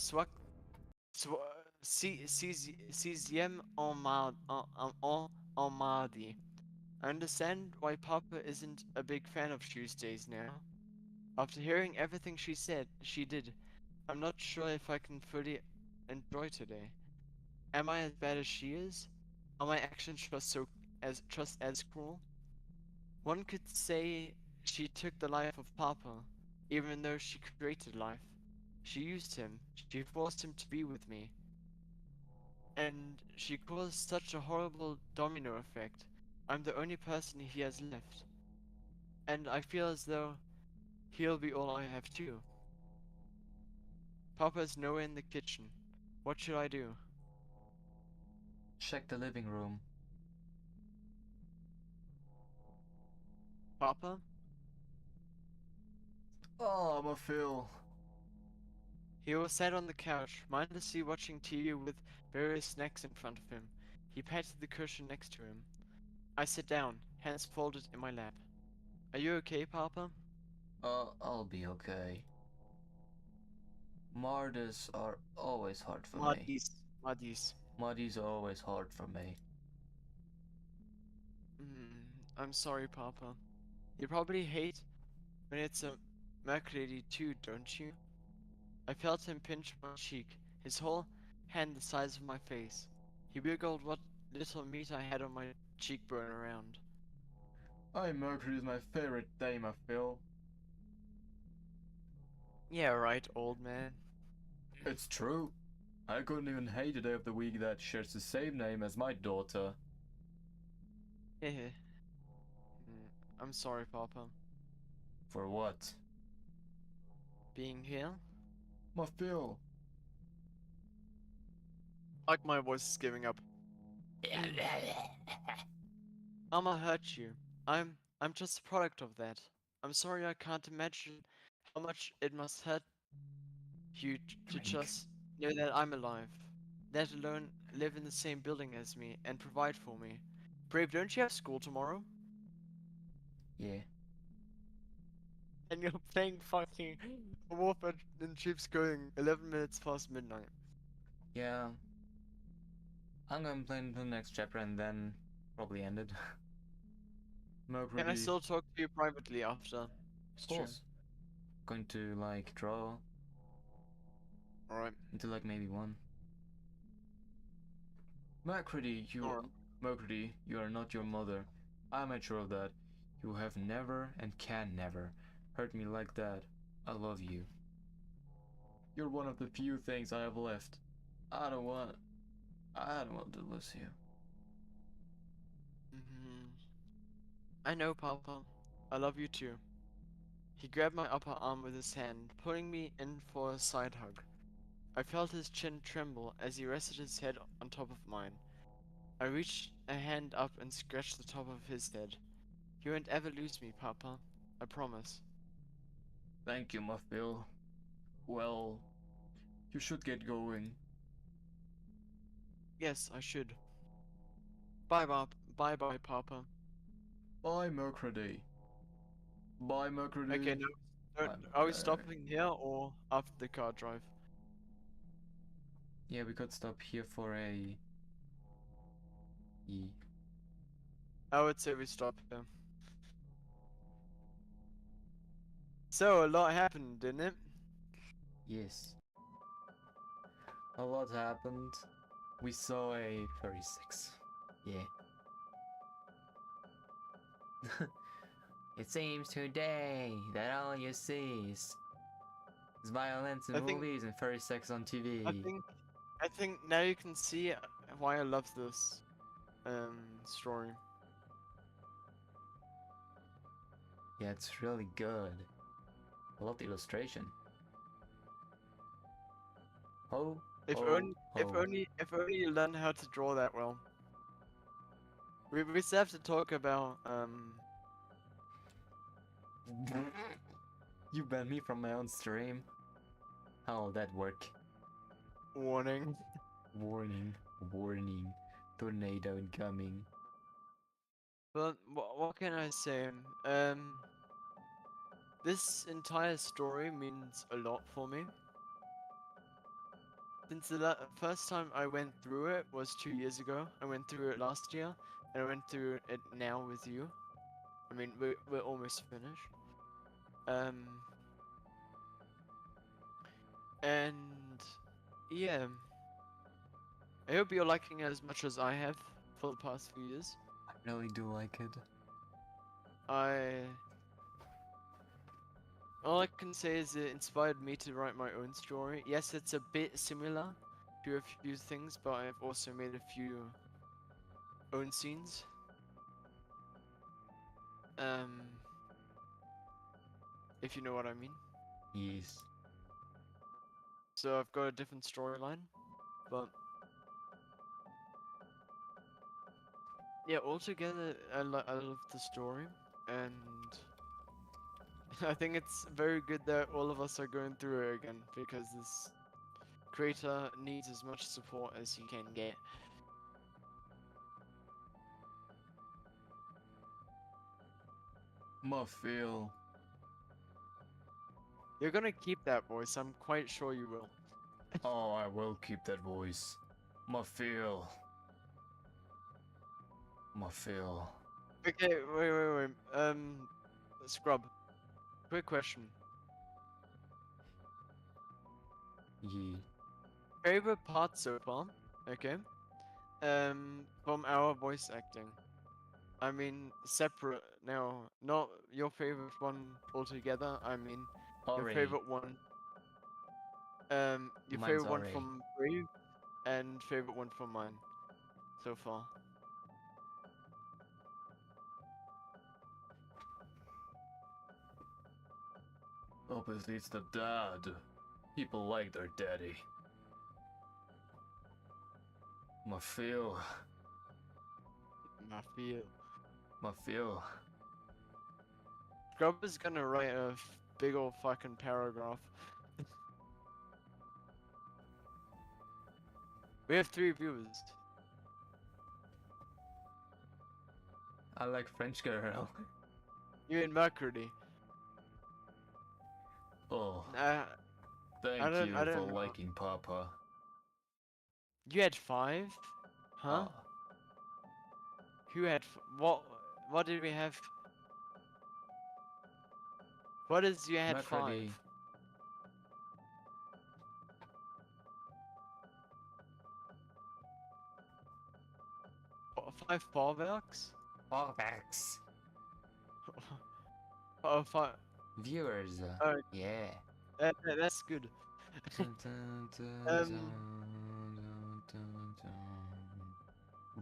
sixième en mardi. I understand why Papa isn't a big fan of Tuesdays now. After hearing everything she did, I'm not sure if I can fully enjoy today. Am I as bad as she is? Are my actions just as cruel? One could say she took the life of Papa, even though she created life. She used him, she forced him to be with me, and she caused such a horrible domino effect. I'm the only person he has left, and I feel as though he'll be all I have too. Papa is nowhere in the kitchen. What should I do? Check the living room. Papa? Oh, I'm a Phil. He was sat on the couch, mindlessly watching TV with various snacks in front of him. He patted the cushion next to him. I sat down, hands folded in my lap. Are you okay, Papa? I'll be okay. Martyrs are always hard for me. Madis. Muddies are always hard for me. I'm sorry, Papa. You probably hate when it's a Mercury too, don't you? I felt him pinch my cheek, his whole hand the size of my face. He wiggled what little meat I had on my cheekbone around. Mercury is my favorite day, my Phil. Yeah, right, old man. It's true. I couldn't even hate a day of the week that shares the same name as my daughter. Hehe. I'm sorry, Papa. For what? Being here? My Phil. Like my voice is giving up. I'ma hurt you. I'm just a product of that. I'm sorry I can't imagine how much it must hurt you to Drink. just know that I'm alive. Let alone live in the same building as me and provide for me. Brave, don't you have school tomorrow? Yeah. And you're playing fucking Warfare and Chiefs going 11 minutes past midnight. Yeah. I'm gonna play into the next chapter and then probably end it. Can I Mercury. still talk to you privately after Of stream? course. Going to like draw Alright. into like maybe one. Mercury, Alright. Mercury, you are not your mother. I am sure of that. You have never and can never hurt me like that. I love you. You're one of the few things I have left. I don't want to lose you. I know, Papa. I love you too. He grabbed my upper arm with his hand, pulling me in for a side hug. I felt his chin tremble as he rested his head on top of mine. I reached a hand up and scratched the top of his head. You won't ever lose me, Papa. I promise. Thank you, my Phil. Well, you should get going. Yes, I should. Bye, Bob. Bye, bye, Papa. Bye, Mercury. Bye, Okay, Mercury. now, Bye, are we Mercury. stopping here or after the car drive? Yeah, we could stop here for a... E. I would say we stop here. So, a lot happened, didn't it? Yes. A lot happened. We saw a furry sex. Yeah. It seems today that all you see is violence in I think movies and furry sex on TV. I think now you can see why I love this story. Yeah, it's really good. I love the illustration. Ho, If ho, only ho. if only you learn how to draw that well. We still have to talk about You banned me from my own stream. How'll that work? warning. Warning, warning. Tornado incoming. But what can I say? This entire story means a lot for me. Since the first time I went through it was 2 years ago. I went through it last year, and I went through it now with you. I mean, we're almost finished. And yeah, I hope you're liking it as much as I have for the past few years. I really do like it. All I can say is it inspired me to write my own story. Yes, it's a bit similar to a few things, but I've also made a few own scenes. If you know what I mean. Yes. So I've got a different storyline, but yeah, altogether I love the story, and I think it's very good that all of us are going through it again because this creator needs as much support as he can get. Muffil. You're gonna keep that voice, I'm quite sure you will. Oh, I will keep that voice. Muffil. Muffil. Okay, wait. Scrub. Quick question. Yeah. Favorite part so far? Okay. From our voice acting. I mean, separate now. Not your favorite one altogether. I mean, your Ori. favorite one. Your Mine's favorite one Ori. from Brave, and favorite one from mine, so far. Obviously, it's the dad. People like their daddy. Muffil. I feel. Muffil. Scrub is gonna write a big old fucking paragraph. We have 3 viewers. I like French girl. You and Mercury. Oh, I thank you I for don't know. liking Papa. You had 5? Huh? Ah, Who had what? What did we have? What is you had 5? Macrady. 5 ballbacks? Ballbacks. Oh, 5. Viewers. Oh, Yeah. that's good.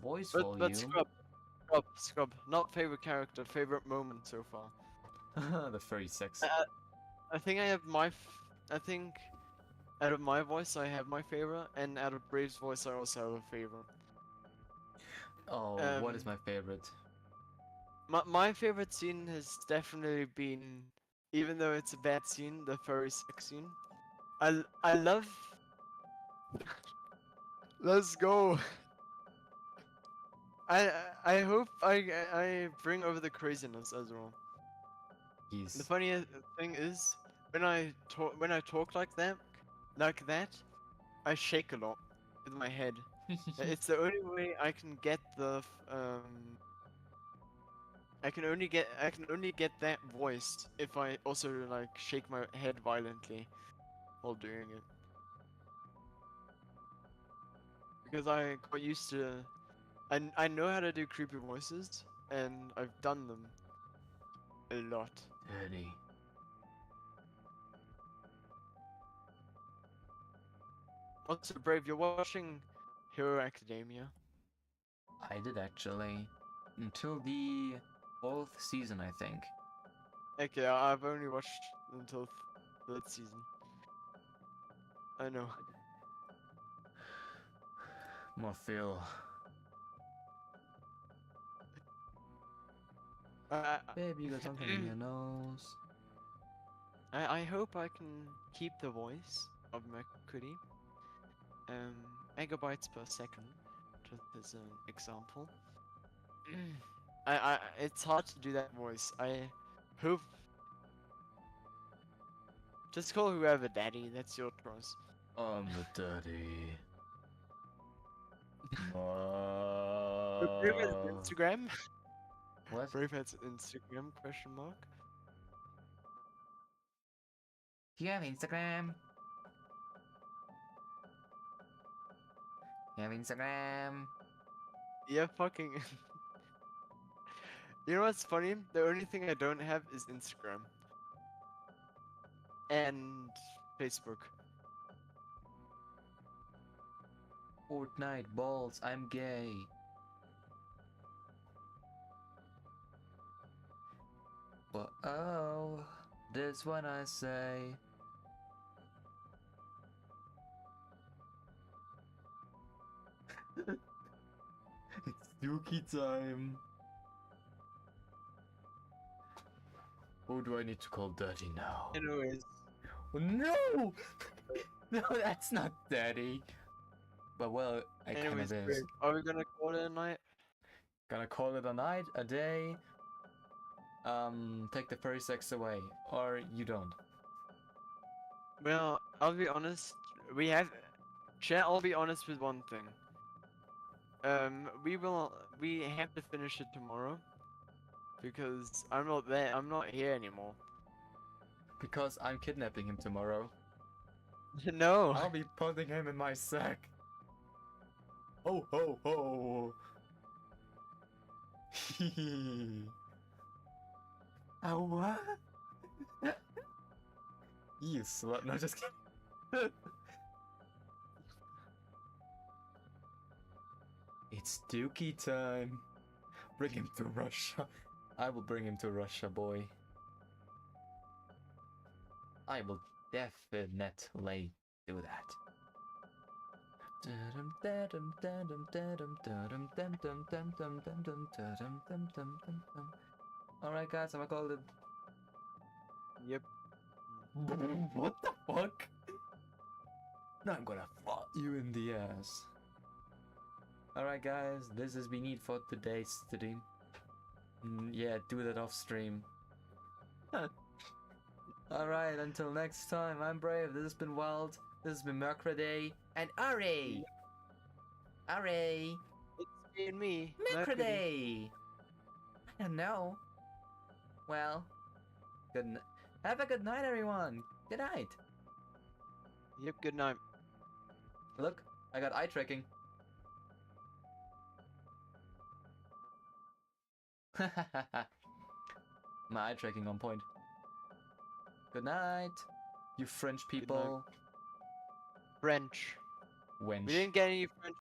Voice But volume. Scrub. Not favorite character, favorite moment so far. The furry sex. I think I have I think out of my voice I have my favorite, and out of Brave's voice I also have a favorite. Oh, what is Um, my favorite? my favorite scene has definitely been, even though it's a bad scene, the furry sex scene. I love. Let's go. I hope I bring over the craziness as well. The He's funniest thing is when I talk like that, I shake a lot with my head. It's the only way I can get I can only get that voice if I also like shake my head violently while doing it. because I got used to. I know how to do creepy voices, and I've done them a lot. Daddy. Also, Brave, you're watching Hero Academia. I did actually. Until the 4th season, I think. Okay, I've only watched until third season. I know. More Phil. Baby, you got something in your nose. I hope I can keep the voice of Mercury. Megabytes per second, just as an example. It's hard to do that voice. I hope. Just call whoever daddy. That's your choice. I'm the daddy. Brave has Instagram. What? Brave has Instagram? Question mark. Do you have Instagram? You have Instagram? Yeah, fucking. You know what's funny? The only thing I don't have is Instagram and Facebook. Fortnite balls, I'm gay. But oh, this one I say. It's Dookie time. Who do I need to call daddy now? Anyways, Oh, no! No, that's not daddy. But well, it kind of is. Brave, are we gonna call it a night? Gonna call it a night, a day. Take the furry sex away. Or you don't. Well, I'll be honest. I'll be honest with one thing. We have to finish it tomorrow because I'm not there. I'm not here anymore. Because I'm kidnapping him tomorrow. No. I'll be putting him in my sack. Ho ho ho! Hehe. Oh what? You slut! No, just kidding. It's Dookie time. Bring him to Russia. I will bring him to Russia, boy. I will definitely do that. Alright guys, I'm gonna call it. Yep. What the fuck? Now I'm gonna fuck you in the ass. Alright guys, this has been it for today's stream. Yeah, do that off stream. Alright, until next time, I'm Brave, this has been Wild, this has been Mercredi, and Ari! Ari! It's me and me. Mercredi! I don't know. Well, have a good night, everyone. Good night. Yep. Good night. Look, I got eye tracking. My eye tracking on point. Good night, you French people. French. Wench. We didn't get any French